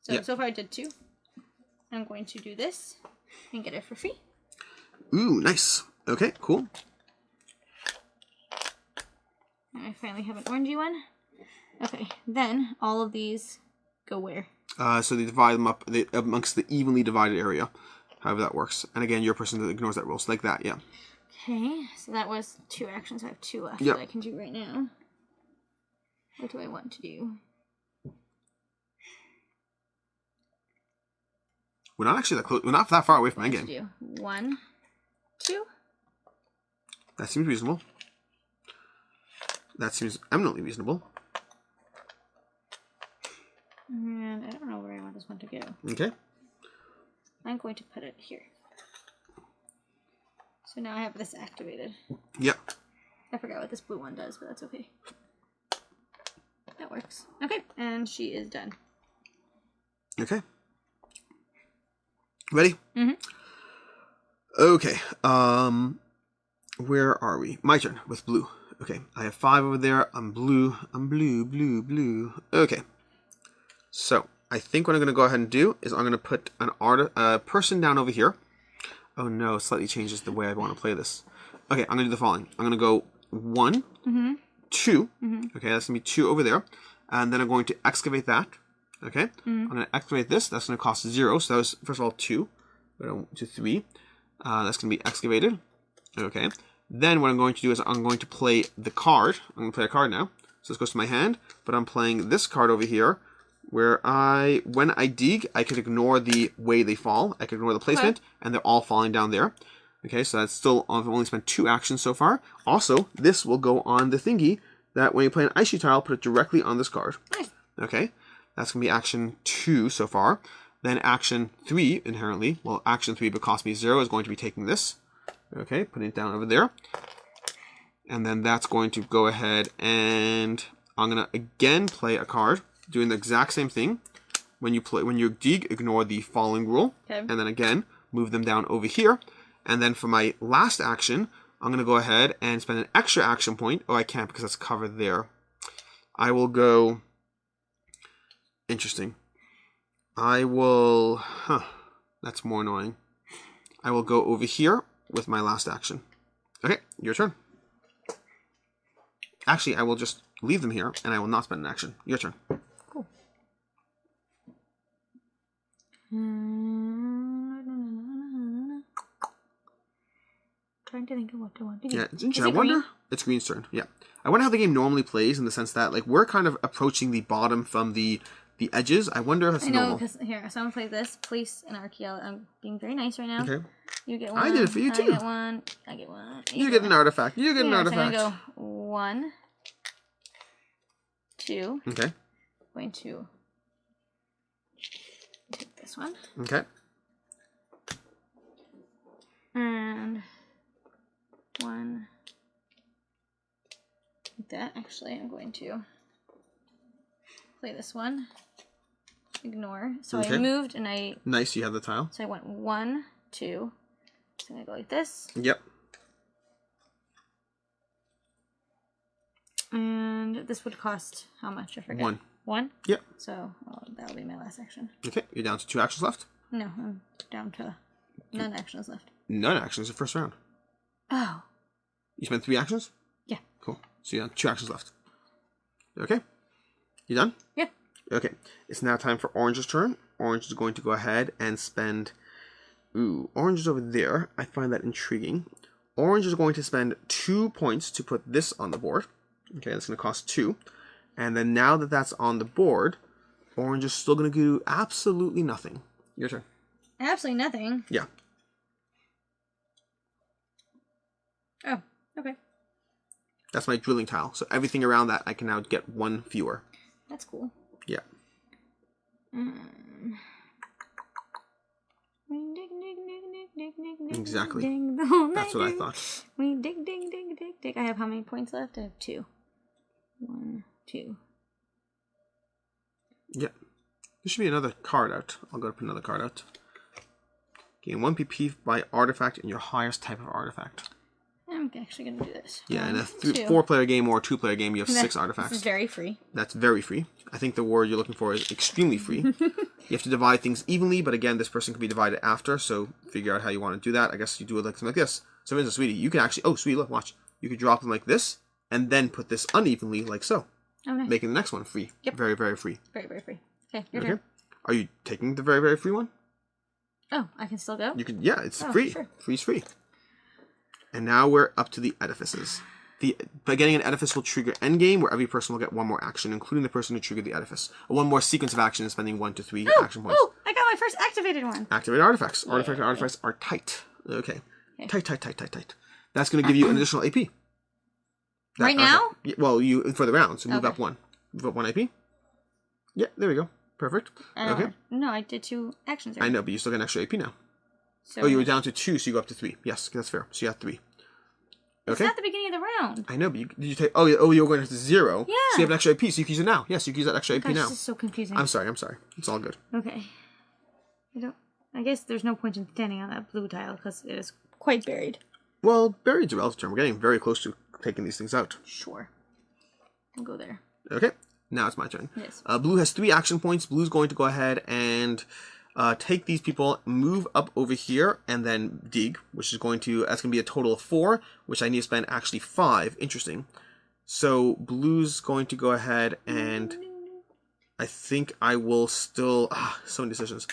So so far I did 2. I'm going to do this and get it for free. Ooh, nice. Okay, cool. I finally have an orangey one. Okay, then all of these go where? So they divide them up amongst the evenly divided area, however that works. And again, you're a person that ignores that rule, so like that, yeah. Okay, so that was 2 actions. I have 2 left that I can do right now. What do I want to do? We're not actually that close. We're not that far away from endgame. Do 1, 2. That seems reasonable. That seems eminently reasonable. And I don't know where I want this one to go. Okay. I'm going to put it here. So now I have this activated. Yep. I forgot what this blue one does, but that's okay. That works. Okay, and she is done. Okay. Ready? Mm-hmm. Okay. Where are we? My turn with blue. Okay. I have 5 over there. I'm blue. I'm blue, blue, blue. Okay. So I think what I'm going to go ahead and do is I'm going to put a person down over here. Oh no, it slightly changes the way I want to play this. Okay, I'm going to do the following. I'm going to go 1, 2. Okay, that's going to be 2 over there. And then I'm going to excavate that. Okay, I'm going to excavate this. That's going to cost 0. So that was, first of all, 2. Go to 3. That's going to be excavated. Okay. Then what I'm going to do is I'm going to play the card. I'm going to play a card now. So this goes to my hand. But I'm playing this card over here, where when I dig, I can ignore the way they fall. I can ignore the placement, and they're all falling down there. Okay, so that's still, I've only spent 2 actions so far. Also, this will go on the thingy that when you play an ice sheet tile, put it directly on this card. Nice. Okay, that's going to be action 2 so far. Then action 3, inherently, well, action 3 but cost me 0 is going to be taking this. Okay, putting it down over there. And then that's going to go ahead and I'm going to again play a card, doing the exact same thing. When you dig, ignore the falling rule. Okay. And then again, move them down over here. And then for my last action, I'm going to go ahead and spend an extra action point. Oh, I can't because that's covered there. I will go... Interesting. I will... That's more annoying. I will go over here with my last action. Okay, your turn. Actually, I will just leave them here, and I will not spend an action. Your turn. Cool. Trying to think of what I want to do. Yeah, it's interesting. I wonder... It's Green's turn, yeah. I wonder how the game normally plays in the sense that, like, we're kind of approaching the bottom from the edges. I wonder if that's normal. I know, because here, so I'm going to play this. Police and archaeology. I'm being very nice right now. Okay. You get 1. I did it for you, too. I get 1. I get 1. You get an artifact. You get an artifact. So I'm going to go 1, 2. Okay. I'm going to take this one. Okay. And one. Like that. Actually, I'm going to play this one. Ignore. So Okay. I moved and I... Nice, you have the tile. So I went 1, 2. So I'm going to go like this. Yep. And this would cost how much? I forget. 1. 1? Yep. So that'll be my last action. Okay, you're down to 2 actions left. No, I'm down to none actions left. None actions the first round. Oh. You spent 3 actions? Yeah. Cool. So you're down to 2 actions left. Okay. You done? Yeah. Okay. It's now time for Orange's turn. Orange is going to go ahead and spend... Ooh, Orange is over there. I find that intriguing. Orange is going to spend 2 points to put this on the board. Okay, that's going to cost 2. And then now that that's on the board, Orange is still going to do absolutely nothing. Your turn. Absolutely nothing? Yeah. Oh, okay. That's my drilling tile. So everything around that, I can now get 1 fewer. That's cool. Yeah. We dig, dig, dig, dig, dig, dig, Exactly. dig, the whole That's night what I dig. thought. We dig, dig, dig, dig, dig. I have how many points left? I have 2. 1, 2. Yeah. There should be another card out. I'll go put another card out. Gain 1 PP by artifact in your highest type of artifact. I'm actually going to do this. Yeah, in a 2. 4-player game or a 2-player game, you have 6 artifacts. This is very free. That's very free. I think the word you're looking for is extremely free. You have to divide things evenly, but again, this person can be divided after, so figure out how you want to do that. I guess you do it like something like this. So, for instance, Sweetie, you can actually... Oh, Sweetie, look, watch. You could drop them like this, and then put this unevenly like so. Oh, nice. Making the next one free. Yep. Very, very free. Very, very free. Okay, your Okay. turn. Are you taking the very, very free one? Oh, I can still go? You can... Yeah, it's Oh, free. sure. Free's free. And now we're up to the edifices. By getting an edifice will trigger endgame, where every person will get 1 more action, including the person who triggered the edifice. 1 more sequence of action, spending 1 to 3 action points. Oh, I got my first activated one. Activate artifacts. Artifact and artifacts are tight. Okay. Tight, tight, tight, tight, tight. That's going to give you an additional AP. Right now? Yeah, well, for the round, so move Okay. up 1. Move up 1 AP. Yeah, there we go. Perfect. Okay. No, I did 2 actions. I know, but you still get an extra AP now. So Oh, you were down to 2, so you go up to 3. Yes, that's fair. So you have 3. It's Okay. not the beginning of the round. I know, but did you take... Oh, you were going to 0. Yeah. So you have an extra AP, so you can use it now. Yes, you can use that extra AP Gosh, now. this is so confusing. I'm sorry. It's all good. Okay. I guess there's no point in standing on that blue tile because it is quite buried. Well, buried's a relative term. We're getting very close to taking these things out. Sure. I'll go there. Okay. Now it's my turn. Yes. Blue has 3 action points. Blue's going to go ahead and take these people, move up over here, and then dig, which is that's going to be a total of 4, which I need to spend actually 5. Interesting. So Blue's going to go ahead and I think I will still... so many decisions.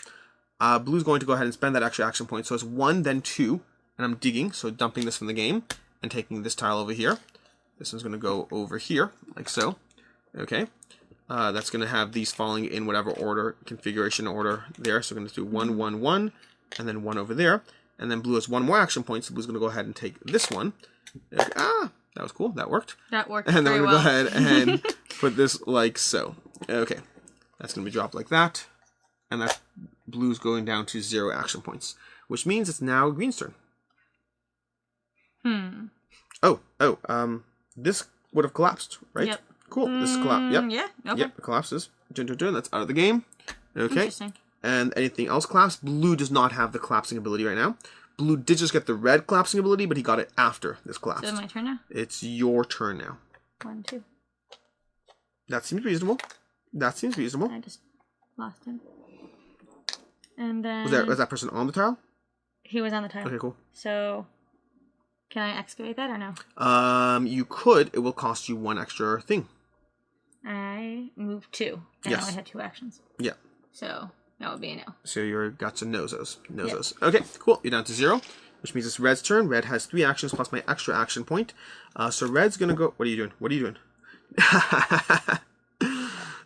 Blue's going to go ahead and spend that extra action point. So it's 1, then 2, and I'm digging, so dumping this from the game and taking this tile over here. This one's going to go over here, like so. Okay. That's going to have these falling in whatever order, configuration order there. So we're going to do 1, 1, 1, and then 1 over there. And then Blue has 1 more action point, so Blue's going to go ahead and take this one. That was cool. That worked. That worked And then very we're going to well. go ahead and put this like so. Okay. That's going to be dropped like that. And that Blue's going down to 0 action points, which means it's now Green's turn. This would have collapsed, right? Yep. Cool. This collapsed. Yep. Yeah. Okay. Yep. It collapses. Dun, dun, dun. That's out of the game. Okay. Interesting. And anything else collapsed? Blue does not have the collapsing ability right now. Blue did just get the red collapsing ability, but he got it after this collapsed. So my turn now? It's your turn now. 1, 2. That seems reasonable. That seems reasonable. I just lost him. And then... Was that person on the tile? He was on the tile. Okay, cool. So... Can I excavate that or no? You could. It will cost you 1 extra thing. I moved 2. And Yes. I only had 2 actions. Yeah. So that would be a no. So you're got some nozos. Okay, cool. You're down to 0, which means it's Red's turn. Red has 3 actions plus my extra action point. So Red's gonna go. What are you doing? What are you doing?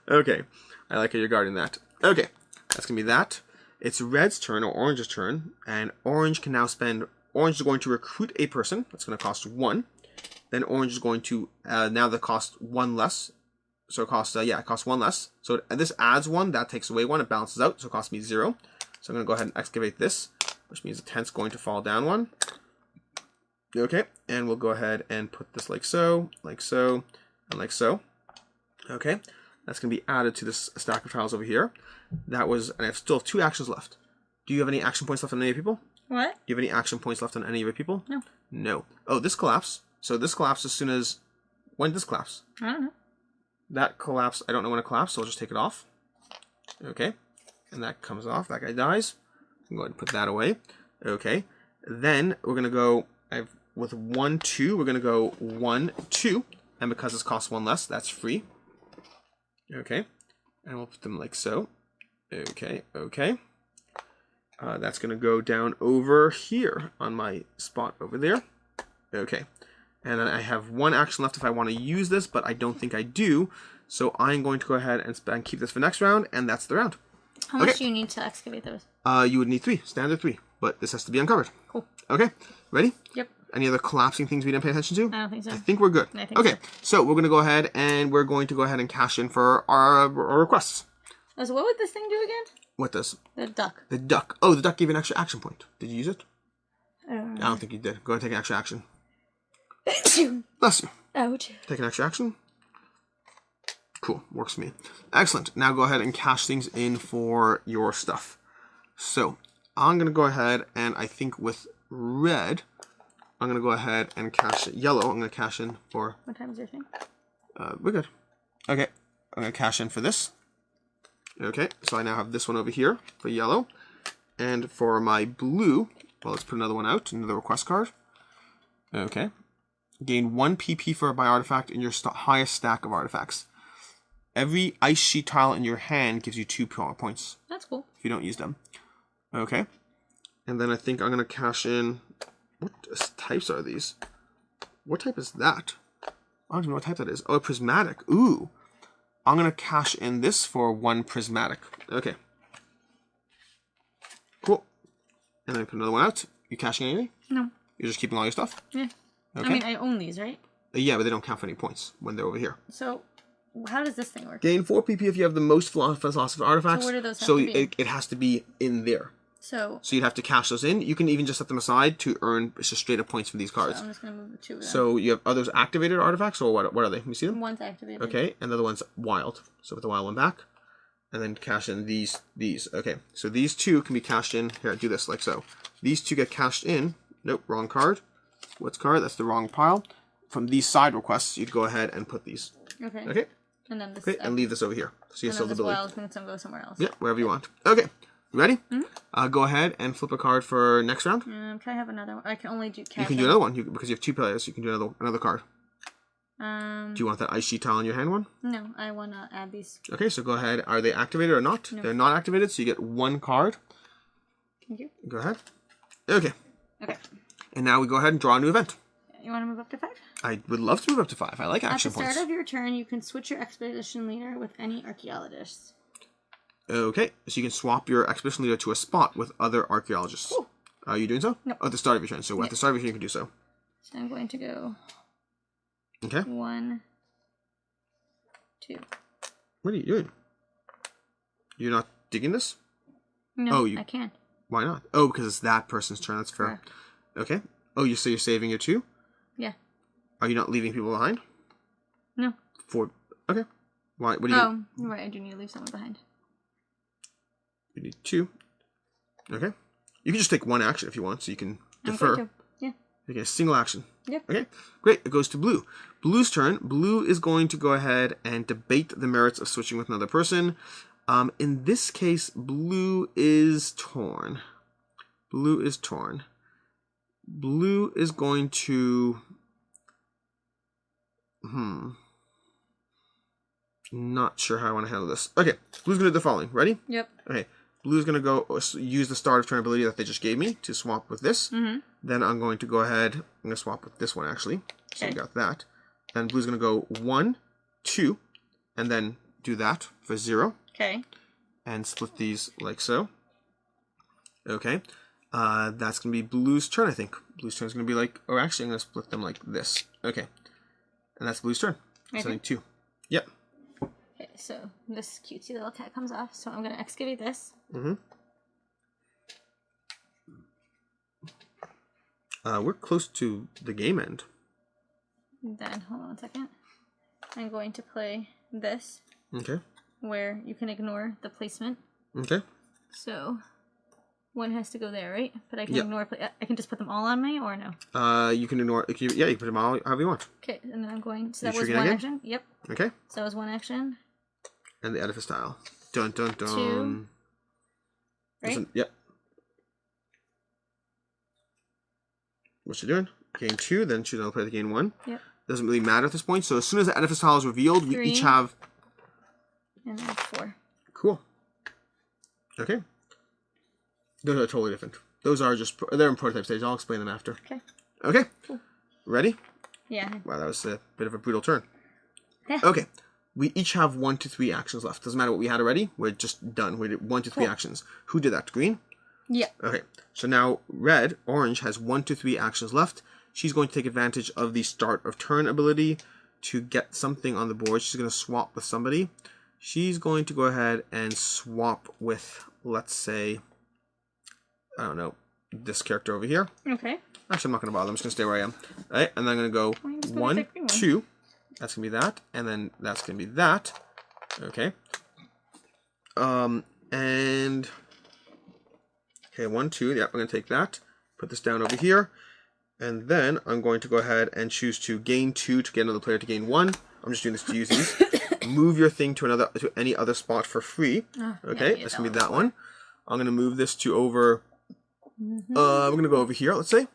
Okay, I like how you're guarding that. Okay, that's gonna be that. It's Red's turn or Orange's turn, and Orange can now spend. Orange is going to recruit a person. That's going to cost 1. Then Orange is going to now that costs 1 less. So it costs it costs 1 less. So this adds 1. That takes away 1. It balances out. So it costs me 0. So I'm going to go ahead and excavate this, which means the 10's going to fall down 1. Okay, and we'll go ahead and put this like so, and like so. Okay, that's going to be added to this stack of tiles over here. That was, and I have still 2 actions left. Do you have any action points left on any of your people? What? Do you have any action points left on any of your people? No. No. Oh, this collapse. So this collapsed as soon as, when did this collapse? I don't know. That collapse, I don't know when it collapsed, so I'll just take it off. Okay, and that comes off. That guy dies. I'm going to put that away. Okay, then we're going to go, with 1, 2, we're going to go 1, 2, and because this costs 1 less, that's free. Okay, and we'll put them like so. Okay, okay. That's going to go down over here on my spot over there. Okay, and then I have 1 action left if I want to use this, but I don't think I do. So I'm going to go ahead and keep this for next round, and that's the round. How much do you need to excavate those? You would need 3, standard 3, but this has to be uncovered. Cool. Okay, ready? Yep. Any other collapsing things we didn't pay attention to? I don't think so. I think we're good. I think okay, so we're going to go ahead and cash in for our requests. Oh, so what would this thing do again? What does? The duck. The duck. Oh, the duck gave an extra action point. Did you use it? I don't know. I don't think you did. Go ahead and take an extra action. Ouch. Bless you. Ouch. Take an extra action. Cool. Works for me. Excellent. Now go ahead and cash things in for your stuff. So I'm going to go ahead and I think with red, I'm going to go ahead and cash it. Yellow, I'm going to cash in for... What time is your thing? We're good. Okay. I'm going to cash in for this. Okay. So I now have this one over here for yellow. And for my blue, well, let's put another one out. Another request card. Okay. Gain 1 PP for a by artifact in your highest stack of artifacts. Every ice sheet tile in your hand gives you 2 points. That's cool. If you don't use them. Okay. And then I think I'm going to cash in... What types are these? What type is that? I don't even know what type that is. Oh, a prismatic. Ooh. I'm going to cash in this for 1 prismatic. Okay. Cool. And then put another one out. You cashing anything? No. You're just keeping all your stuff? Yeah. Okay. I mean, I own these, right? Yeah, but they don't count for any points when they're over here. So, how does this thing work? Gain 4 PP if you have the most philosophical artifacts. So where do those have so to be? it has to be in there. So you'd have to cash those in. You can even just set them aside to earn just straight up points from these cards. I'm just going to move the 2 of them. So you have others activated artifacts, or what are they? Can you see them? One's activated. Okay, and the other one's wild. So put the wild one back. And then cash in these. Okay, so these 2 can be cashed in. Here, do this like so. These 2 get cashed in. Nope, wrong card. What's card? That's the wrong pile. From these side requests, you'd go ahead and put these. Okay. Okay. And then this. Okay, and leave this over here. So you and still then the this ability. wild can go somewhere else. Yeah, wherever you want. Okay. Ready? Mm-hmm. Go ahead and flip a card for next round. Can I have another one? I can only do cash. You can do another one because you have 2 players. You can do another card. Do you want that ice sheet tile in your hand one? No, I want to add these. Okay, so go ahead. Are they activated or not? No. They're not activated, so you get 1 card. Thank you. Go ahead. Okay. Okay. And now we go ahead and draw a new event. You want to move up to 5? I would love to move up to 5. I like action At the points. start of your turn, you can switch your expedition leader with any archaeologist. Okay, so you can swap your expedition leader to a spot with other archaeologists. Cool. Are you doing so? No. Oh, at the start of your turn. So at the start of your turn, you can do so. So I'm going to go Okay. 1, 2. What are you doing? You're not digging this? No, I can't. Why not? Oh, because it's that person's turn. That's fair. Correct. Okay. Oh, so you're saving your 2? Yeah. Are you not leaving people behind? No. Okay. Why? What do you? Oh, you're right. I do need to leave someone behind. You need 2. Okay. You can just take 1 action if you want, so you can I'm defer. going to. Yeah. Okay, a single action. Yep. Okay, great. It goes to blue. Blue's turn. Blue is going to go ahead and debate the merits of switching with another person. In this case, blue is torn. Blue is torn. Blue is going to... Not sure how I want to handle this. Okay, blue's going to do the following. Ready? Yep. Okay, blue's going to go use the start of turn ability that they just gave me to swap with this. Mm-hmm. Then I'm going to go ahead. I'm going to swap with this one, actually. So we Okay. got that. Then blue's going to go 1, 2, and then do that for 0. Okay. And split these like so. Okay. That's going to be blue's turn, I think. Blue's turn is going to be like... Or actually, I'm going to split them like this. Okay. And that's blue's turn. Okay. So I think 2. Yep. Okay, so this cutesy little cat comes off, so I'm going to excavate this. Mm-hmm. We're close to the game end. Then, hold on a second. I'm going to play this. Okay. Where you can ignore the placement. Okay. So, one has to go there, right? But I can Yep. ignore... I can just put them all on me, or no? You can ignore... Yeah, you can put them all however you want. Okay, and then I'm going... So You that was trigger one again? action? Yep. Okay. So that was one action. And the edifice tile. Dun, dun, dun. 2. Right? Listen, yep. What's she doing? Gain 2, then choose another player to gain 1. Yep. Doesn't really matter at this point. So as soon as the edifice tile is revealed, we 3. each have... And then 4. Cool. Okay. Those are totally different. Those are just... They're in prototype stage. I'll explain them after. Okay. Okay. Cool. Ready? Yeah. Wow, that was a bit of a brutal turn. Yeah. Okay. We each have 1 to 3 actions left. Doesn't matter what we had already. We're just done. We did 1 to 3 Cool. actions. Who did that? Green? Yeah. Okay. So now orange has 1 to 3 actions left. She's going to take advantage of the start of turn ability to get something on the board. She's going to swap with somebody. She's going to go ahead and swap with, let's say, I don't know, this character over here. Okay. Actually, I'm not going to bother. I'm just going to stay where I am. All right, and then I'm going to go just gonna 1, pick one. 2. That's going to be that. And then that's going to be that. Okay. And... Okay, 1, 2. Yep, I'm going to take that. Put this down over here. And then I'm going to go ahead and choose to gain 2 to get another player to gain 1. I'm just doing this to use these. Move your thing to any other spot for free. Okay, that's going to be that one. I'm going to move this to over... I'm going to go over here, let's say.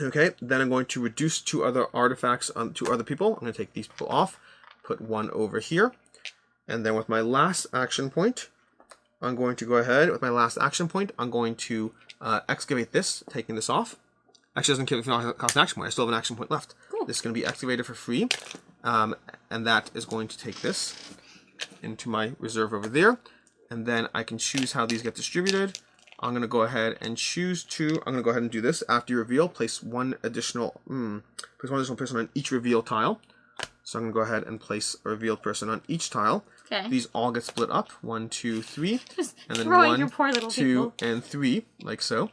Okay, then I'm going to reduce 2 other artifacts on 2 other people. I'm going to take these people off. Put 1 over here. And then with my last action point, I'm going to go ahead. With my last action point, I'm going to excavate this, taking this off. Actually, it doesn't cost an action point. I still have an action point left. Cool. This is going to be activated for free. And that is going to take this into my reserve over there. And then I can choose how these get distributed. I'm going to go ahead and choose to... I'm going to go ahead and do this. After you reveal, place one additional person on each reveal tile. So I'm going to go ahead and place a revealed person on each tile. Okay. These all get split up. 1, 2, 3. Just and then throwing 1, your poor little 2, people. and 3, like so.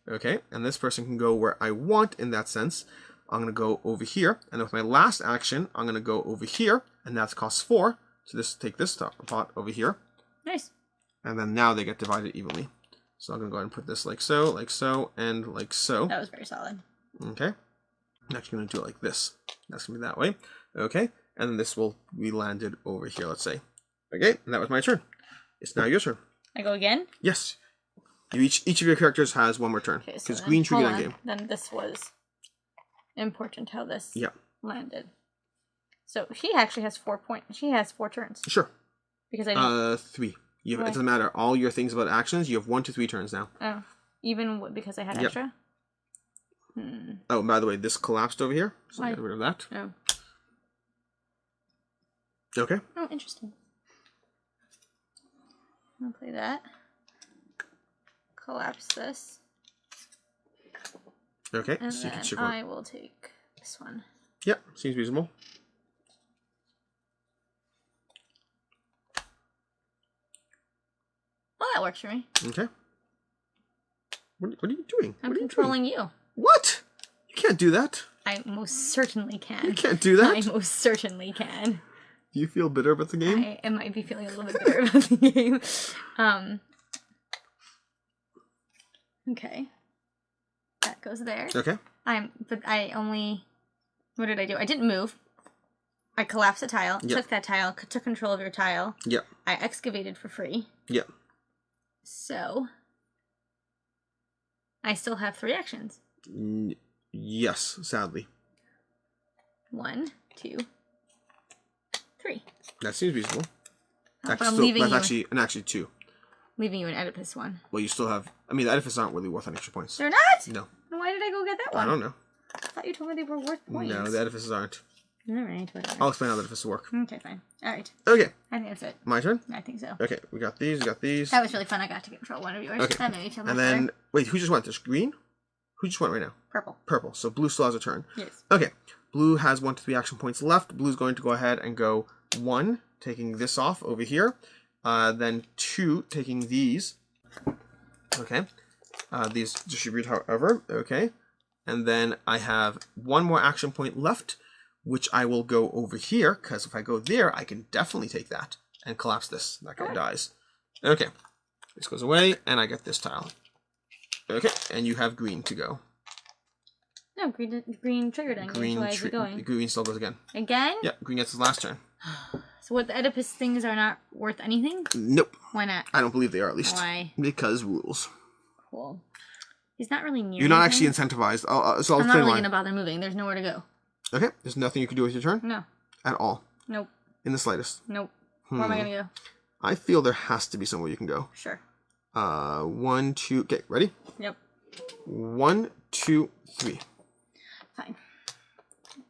Okay, and this person can go where I want in that sense. I'm going to go over here, and with my last action, I'm going to go over here, and that's cost 4. So take this pot over here. Nice. And then now they get divided evenly. So I'm going to go ahead and put this like so, and like so. That was very solid. Okay. I'm actually going to do it like this. That's going to be that way. Okay, and then this will be landed over here, let's say. Okay, and that was my turn. It's now your turn. I go again? Yes. Each of your characters has 1 more turn. Okay, Because so green triggered that game. Then this was important how this landed. So she actually has 4 points. She has 4 turns. Sure. Because I didn't... 3. It doesn't matter. All your things about actions, you have 1 to 3 turns now. Oh. Even because I had extra? Oh, by the way, this collapsed over here. So get rid of that. Oh. Okay. Oh, interesting. I'll play that. Collapse this. Okay. And so you then can I will take this one. Yep. Seems reasonable. Well, that works for me. Okay. What are you doing? I'm what are you controlling doing? you. What? You can't do that. I most certainly can. You can't do that. I most certainly can. Do you feel bitter about the game? I might be feeling a little bit bitter about the game. Okay. That goes there. Okay. But I only... What did I do? I didn't move. I collapsed a tile, took that tile, took control of your tile. Yep. I excavated for free. Yep. So... I still have 3 actions. Yes, sadly. 1, 2, 3. That seems reasonable. But I'm leaving that's you... actually 2. Leaving you an Oedipus one. Well, you still have... I mean, the edifices aren't really worth any extra points. They're not? No. Then why did I go get that one? I don't know. I thought you told me they were worth points. No, the edifices aren't. Alright, whatever. I'll explain how the edifices work. Okay, fine. Alright. Okay. I think that's it. My turn? I think so. Okay, we got these, That was really fun. I got to control one of yours. Okay. That made me feel much And then... better. Wait, who just went? There's green? Who just went right now? Purple. Purple. So blue still has a turn. Yes. Okay. Blue has 1 to 3 action points left. Blue's going to go ahead and go 1, taking this off over here. Then 2, taking these. Okay. These distribute, however. Okay. And then I have one more action point left, which I will go over here, because if I go there, I can definitely take that and collapse this. That guy dies. Okay. This goes away, and I get this tile. Okay, and you have green to go. No, green triggered engage. Why is it going? Green still goes again. Again? Yeah, green gets his last turn. So what, the Oedipus things are not worth anything? Nope. Why not? I don't believe they are, at least. Why? Because rules. Cool. He's not really near You're not anything. actually incentivized. So I'm not really going to bother moving. There's nowhere to go. Okay, there's nothing you can do with your turn? No. At all? Nope. In the slightest? Nope. Where am I going to go? I feel there has to be somewhere you can go. Sure. 1, 2, okay, ready? Yep. 1, 2, 3. Fine.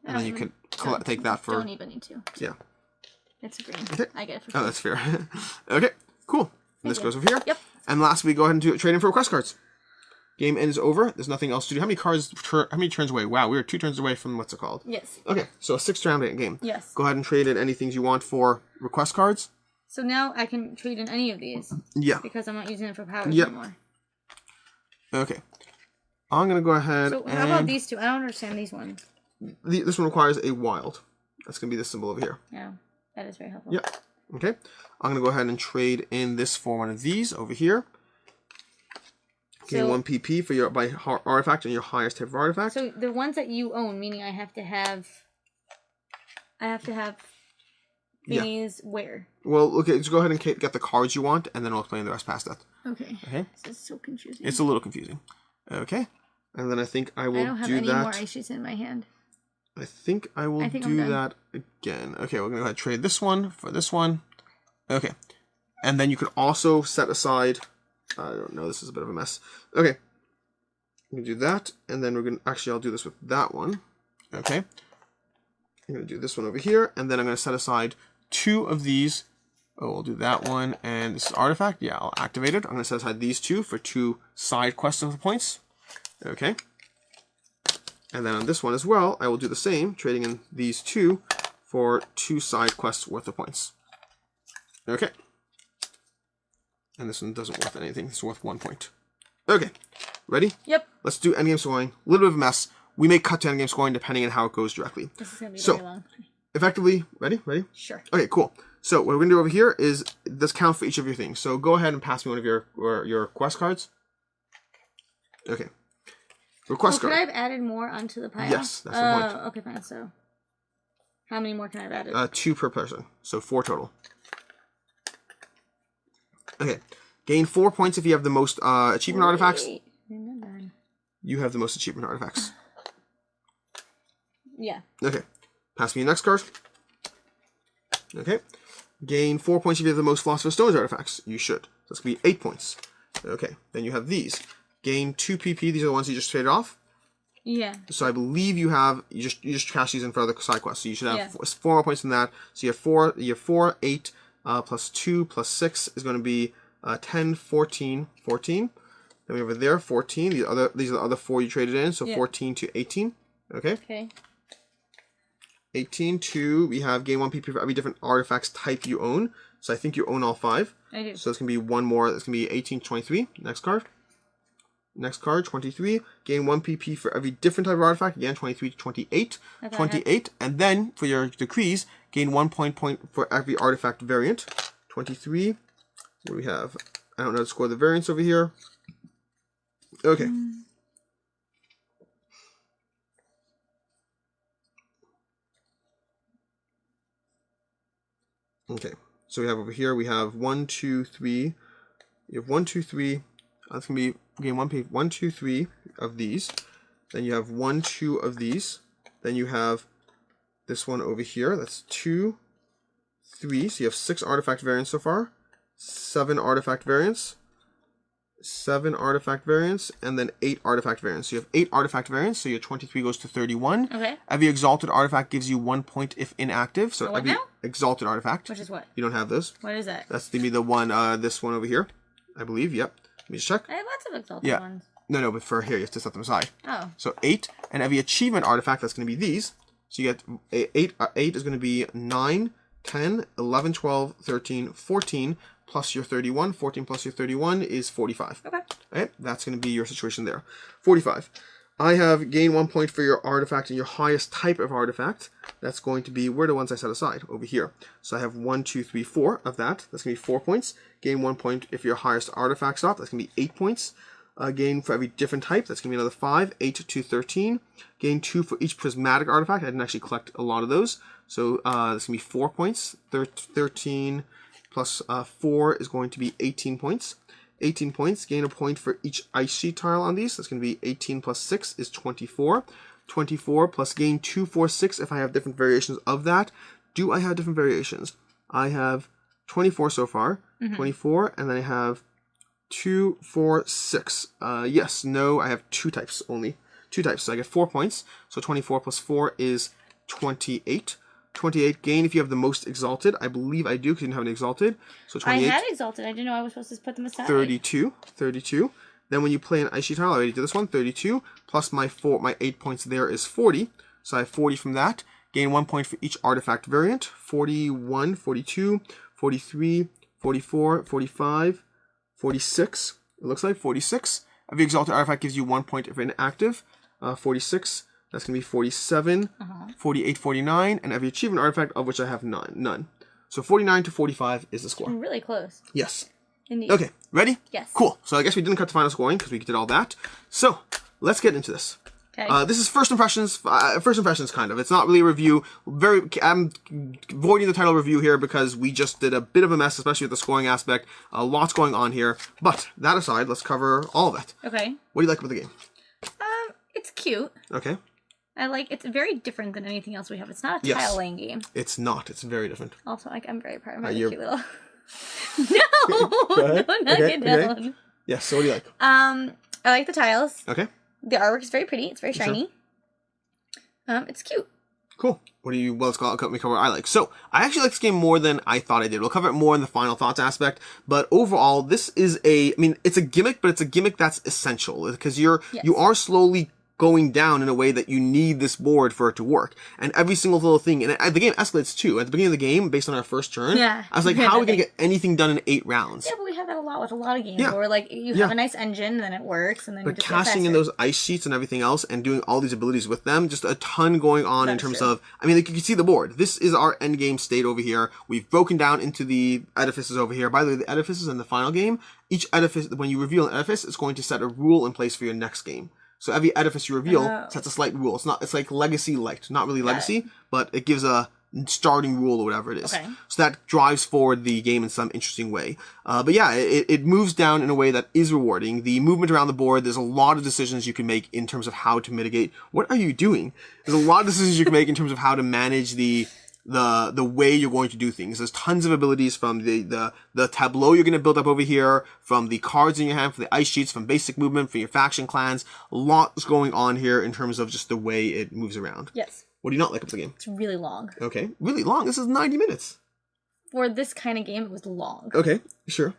And then you can take that for... Don't even need to. Yeah. It's green. Okay. I get it for free. Oh, that's fair. Okay, cool. And this goes over here. Yep. And last, we go ahead and trade in for request cards. Game ends over. There's nothing else to do. How many cards? How many turns away? Wow, we were 2 turns away from what's it called? Yes. Okay, so a 6-round game. Yes. Go ahead and trade in anything you want for request cards. So now I can trade in any of these. Yeah. Because I'm not using it for powers Yep. anymore. Okay. I'm going to go ahead So how about these two? I don't understand these ones. This one requires a wild. That's going to be this symbol over here. Yeah, that is very helpful. Yep. Okay. I'm going to go ahead and trade in this for one of these over here. Gain 1 PP for your artifact and your highest type of artifact. So the ones that you own, meaning I have to have these where? Well, okay, just go ahead and get the cards you want, and then we'll explain the rest past that. Okay. Okay. This is so confusing. It's a little confusing. Okay. And then I think I will do that. I don't have any more ice sheets in my hand. I think I will do that again. Okay, we're going to go ahead and trade this one for this one. Okay. And then you can also set aside... I don't know, this is a bit of a mess. Okay. I'm going to do that, and then we're going to... Actually, I'll do this with that one. Okay. I'm going to do this one over here, and then I'm going to set aside 2 of these. Oh, we'll do that one, and this is artifact. Yeah, I'll activate it. I'm going to set aside these 2 for 2 side quests of the points. Okay. And then on this one as well, I will do the same, trading in these 2 for 2 side quests worth of points. Okay. And this one doesn't worth anything. It's worth 1 point. Okay. Ready? Yep. Let's do endgame scoring. A little bit of a mess. We may cut to endgame scoring depending on how it goes directly. This is going to be very long. Effectively, ready? Ready? Sure. Okay, cool. So what we're going to do over here is this count for each of your things. So go ahead and pass me one of your quest cards. Okay. Request card. Could I have added more onto the pile? Yes, that's the point. Okay, fine. So how many more can I have added? 2 per person. So 4 total. Okay. Gain 4 points if you have the most achievement artifacts. You have the most achievement artifacts. Yeah. Okay. Pass me your next card. Okay. Gain 4 points if you have the most Philosopher's Stones artifacts. You should. So that's going to be 8 points. Okay. Then you have these. Gain 2 PP. These are the ones you just traded off. Yeah. So I believe you have you just cash these in for other side quests. So you should have 4 more points than that. So you have 4, 8 plus 2 plus 6 is going to be 10, 14. Then we have over there 14. These are the other 4 you traded in. So 14 to 18. Okay. Okay. 18 to we have gain 1 PP for every different artifacts type you own. So I think you own all 5. I do. So it's gonna be one more. It's gonna be 18 to 23. Next card. Next card, 23. Gain 1 PP for every different type of artifact. Again, 23 to 28. 28. And then, for your decrees, gain 1 point for every artifact variant. 23. What do we have? I don't know how to score the variants over here. Okay. Okay. So we have over here, we have 1, 2, 3. You have 1, 2, 3. That's going to be gain 1, 2, 3 of these. Then you have 1, 2 of these. Then you have this one over here. That's 2, 3. So you have 6 artifact variants so far. 7 artifact variants. 7 artifact variants. And then 8 artifact variants. So you have 8 artifact variants. So your 23 goes to 31. Okay. Every exalted artifact gives you 1 point if inactive. So what every now? exalted artifact. Which is what? You don't have those. What is that? That's the one, this one over here. I believe, yep. Let me just check. I have lots of exalted ones. No, but for here, you have to set them aside. Oh. So 8, and every achievement artifact, that's going to be these. So you get 8 is going to be 9, 10, 11, 12, 13, 14, plus your 31. 14 plus your 31 is 45. Okay. Right? That's going to be your situation there. 45. I have gain 1 point for your artifact and your highest type of artifact. That's going to be, where are the ones I set aside? Over here. So I have 1, 2, 3, 4 of that. That's going to be 4 points. Gain 1 point if your highest artifact stop. That's going to be 8 points. Gain for every different type. That's going to be another 5. 8 to 13. Gain 2 for each prismatic artifact. I didn't actually collect a lot of those. So that's going to be 4 points. 13 plus 4 is going to be 18 points. 18 points. Gain a point for each ice sheet tile on these. That's going to be 18 plus 6 is 24. 24 plus gain 2, 4, 6 if I have different variations of that. Do I have different variations? I have 24 so far. 24, and then I have 2, 4, 6. Yes, no, I have 2 types only. 2 types, so I get 4 points. So 24 plus 4 is 28. 28 gain if you have the most exalted. I believe I do because you didn't have an exalted. So 28. I had exalted. I didn't know I was supposed to put them aside. 32. 32. Then when you play an ice sheet tile, I already did this one. 32 plus my 8 points there is 40. So I have 40 from that. Gain 1 point for each artifact variant. 41, 42, 43, 44, 45, 46. It looks like 46. Every exalted artifact gives you 1 point if inactive. 46. That's going to be 47, 48, 49, and every achievement artifact of which I have none. So 49 to 45 is the score. Really close. Yes. Indeed. Okay, ready? Yes. Cool. So I guess we didn't cut the final scoring because we did all that. So let's get into this. Okay. This is first impressions. First impressions, kind of. It's not really a review. I'm avoiding the title review here because we just did a bit of a mess, especially with the scoring aspect. Lots going on here. But that aside, let's cover all of it. Okay. What do you like about the game? It's cute. Okay. It's very different than anything else we have. It's not a Yes. tile laying game. It's not. It's very different. Also, I'm very proud of my you're- cute little. No, ahead. don't knock it down. Yes. So what do you like? I like the tiles. Okay. The artwork is very pretty. It's very shiny. It's cute. Cool. What do you? Well, let's cover what I like. So I actually like this game more than I thought I did. We'll cover it more in the final thoughts aspect. But overall, this is it's a gimmick, but it's a gimmick that's essential because you are slowly going down in a way that you need this board for it to work. And every single little thing, and the game escalates too. At the beginning of the game, based on our first turn, I was like, how are we going to get anything done in 8 rounds? Yeah, but we have that a lot with a lot of games where you have a nice engine, then it works, and then but you just casting in those ice sheets and everything else and doing all these abilities with them, just a ton going on in terms of, you can see the board. This is our end game state over here. We've broken down into the edifices over here. By the way, the edifices in the final game, each edifice, when you reveal an edifice, it's going to set a rule in place for your next game. So every edifice you reveal sets a slight rule. It's like legacy light. Not really legacy, but it gives a starting rule or whatever it is. Okay. So that drives forward the game in some interesting way. But yeah, it moves down in a way that is rewarding. The movement around the board, there's a lot of decisions you can make in terms of how to mitigate. What are you doing? There's a lot of decisions you can make in terms of how to manage the way you're going to do things. There's tons of abilities from the tableau you're going to build up over here, from the cards in your hand, from the ice sheets, from basic movement, from your faction clans. A lot's going on here in terms of just the way it moves around. Yes. What do you not like about the game? It's really long. Okay. Really long? This is 90 minutes. For this kind of game, it was long. Okay. Sure.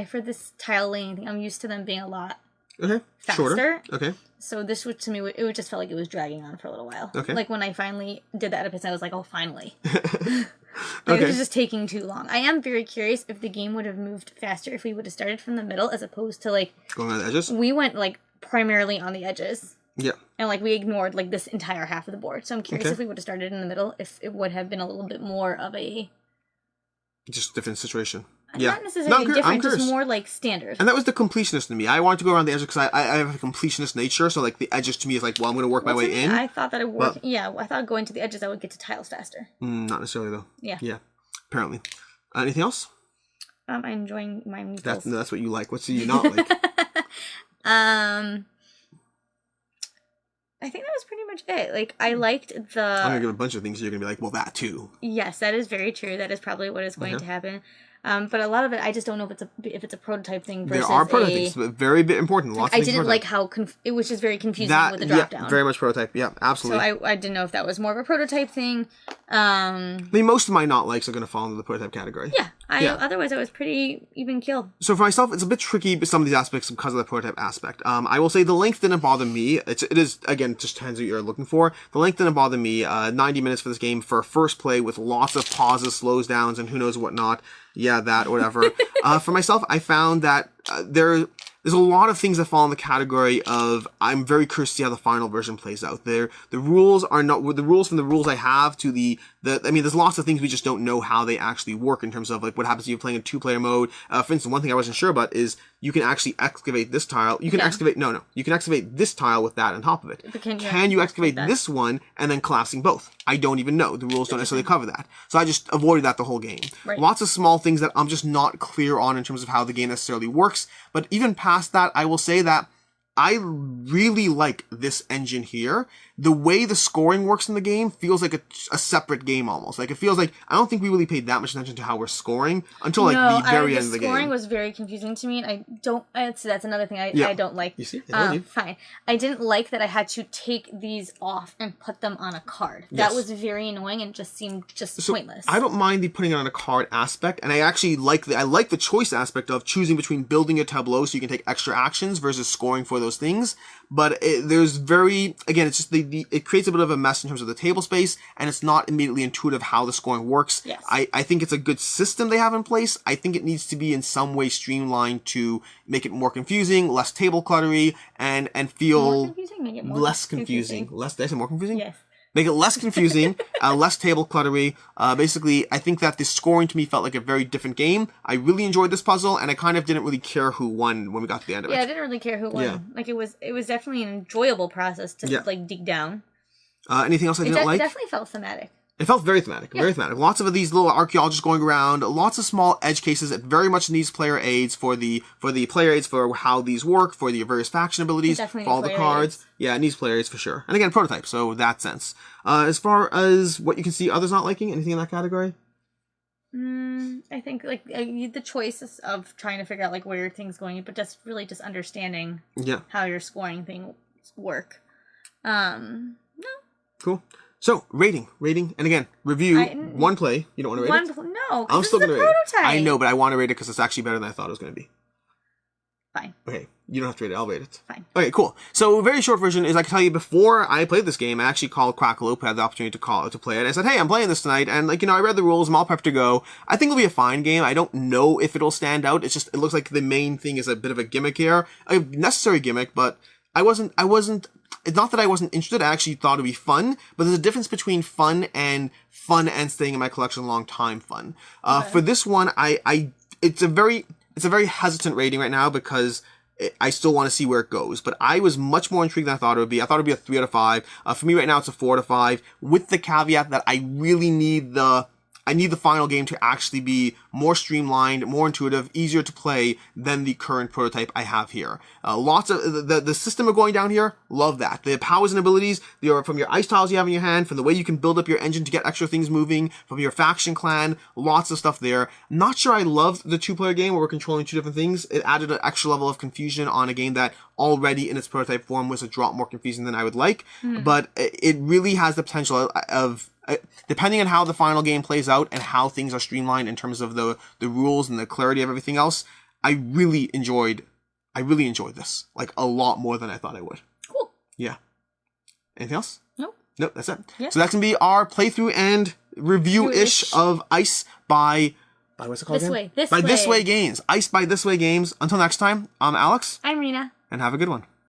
For this tile laying thing, I'm used to them being a lot Okay. faster. Shorter. Okay. So this would, to me, it would just felt like it was dragging on for a little while. Okay. Like when I finally did the edifice, I was like, oh, finally. Okay. It was just taking too long. I am very curious if the game would have moved faster if we would have started from the middle as opposed to going on the edges? we went primarily on the edges. Yeah. And we ignored this entire half of the board. So I'm curious if we would have started in the middle, if it would have been a little bit more of a just different situation. Yeah. Not necessarily different, I'm just more standard. And that was the completionist in me. I wanted to go around the edges because I have a completionist nature. So the edges to me is I'm going to work my way in. I thought that it would. I thought going to the edges I would get to tiles faster. Not necessarily though. Yeah. Yeah. Apparently. Anything else? I'm enjoying my meatballs. That's what you like. What do you not like? I think that was pretty much it. I liked the... I'm going to give a bunch of things you're going to be like, well, that too. Yes, that is very true. That is probably what is going to happen. But a lot of it, I just don't know if it's a prototype thing versus there are prototype things, but very important. Lots of I things didn't like how... it was just very confusing with the drop down. Very much prototype. Yeah, absolutely. So I didn't know if that was more of a prototype thing. Most of my not likes are going to fall into the prototype category. Yeah. Otherwise, I was pretty even killed. So for myself, it's a bit tricky with some of these aspects because of the prototype aspect. I will say the length didn't bother me. It is, again, just depends what you're looking for. The length didn't bother me. 90 minutes for this game for first play with lots of pauses, slows downs, and who knows what not. Yeah, that, whatever. For myself, I found that there's a lot of things that fall in the category of I'm very curious to see how the final version plays out. The rules are not the rules from the rules I have to I mean, there's lots of things we just don't know how they actually work in terms of like what happens if you're playing in 2-player mode. For instance, one thing I wasn't sure about is you can actually excavate this tile. You can excavate you can excavate this tile with that on top of it. But can you excavate this one and then collapsing both? I don't even know. The rules don't necessarily cover that. So I just avoided that the whole game. Right. Lots of small things that I'm just not clear on in terms of how the game necessarily works. But even past that, I will say that I really like this engine here. The way the scoring works in the game feels like a separate game almost. Like it feels like I don't think we really paid that much attention to how we're scoring until like the very end of the game. The scoring was very confusing to me, and that's another thing I don't like. You see? Fine. I didn't like that I had to take these off and put them on a card. Yes. That was very annoying and just seemed pointless. I don't mind the putting it on a card aspect, and I actually like the choice aspect of choosing between building a tableau so you can take extra actions versus scoring for those things. But there's again, it's just it creates a bit of a mess in terms of the table space, and it's not immediately intuitive how the scoring works. Yes. I think it's a good system they have in place. I think it needs to be in some way streamlined to make it more confusing, less table cluttery, and feel more confusing? Make it more less confusing. Did I say more confusing? Yes. Make it less confusing, less table cluttery. Basically, I think that the scoring to me felt like a very different game. I really enjoyed this puzzle, and I kind of didn't really care who won when we got to the end of it. Yeah, I didn't really care who won. Yeah. Like it was definitely an enjoyable process to like dig down. Anything else I didn't like? It definitely felt thematic. It felt very thematic, very thematic. Lots of these little archaeologists going around, lots of small edge cases. It very much needs player aids for the player aids for how these work, for the various faction abilities, for all the cards. Aids. Yeah, it needs player aids for sure. And again, prototype, so that sense. As far as what you can see others not liking, anything in that category? I think like the choices of trying to figure out like where things going, but just really just understanding how your scoring things work. No. Cool. So, rating, and again, review, one play. You don't want to rate it? No, I'm still going to rate it. I know, but I want to rate it because it's actually better than I thought it was going to be. Fine. Okay, you don't have to rate it, I'll rate it. Fine. Okay, cool. So, very short version is I can tell you before I played this game, I actually called Crackalope, had the opportunity to play it. I said, hey, I'm playing this tonight, and I read the rules, I'm all prepped to go. I think it'll be a fine game. I don't know if it'll stand out. It's just, it looks like the main thing is a bit of a gimmick here. A necessary gimmick, but I wasn't, it's not that I wasn't interested, I actually thought it'd be fun, but there's a difference between fun and staying in my collection a long time fun. For this one, it's a very hesitant rating right now because I still want to see where it goes, but I was much more intrigued than I thought it would be. I thought it'd be a 3 out of 5. For me right now, it's a 4 out of 5, with the caveat that I really need the final game to actually be more streamlined, more intuitive, easier to play than the current prototype I have here. Lots of the system of going down here, love that. The powers and abilities, from your ice tiles you have in your hand, from the way you can build up your engine to get extra things moving, from your faction clan, lots of stuff there. Not sure I loved the 2-player game where we're controlling 2 different things. It added an extra level of confusion on a game that already in its prototype form was a drop more confusing than I would like. But it really has the potential of depending on how the final game plays out and how things are streamlined in terms of the rules and the clarity of everything else, I really enjoyed this, like a lot more than I thought I would. Cool. Yeah. Anything else? Nope, that's it. Yeah. So that's gonna be our playthrough and review-ish of Ice by what's it called again? This Way Games. Ice by This Way Games. Until next time, I'm Alex. I'm Rena. And have a good one.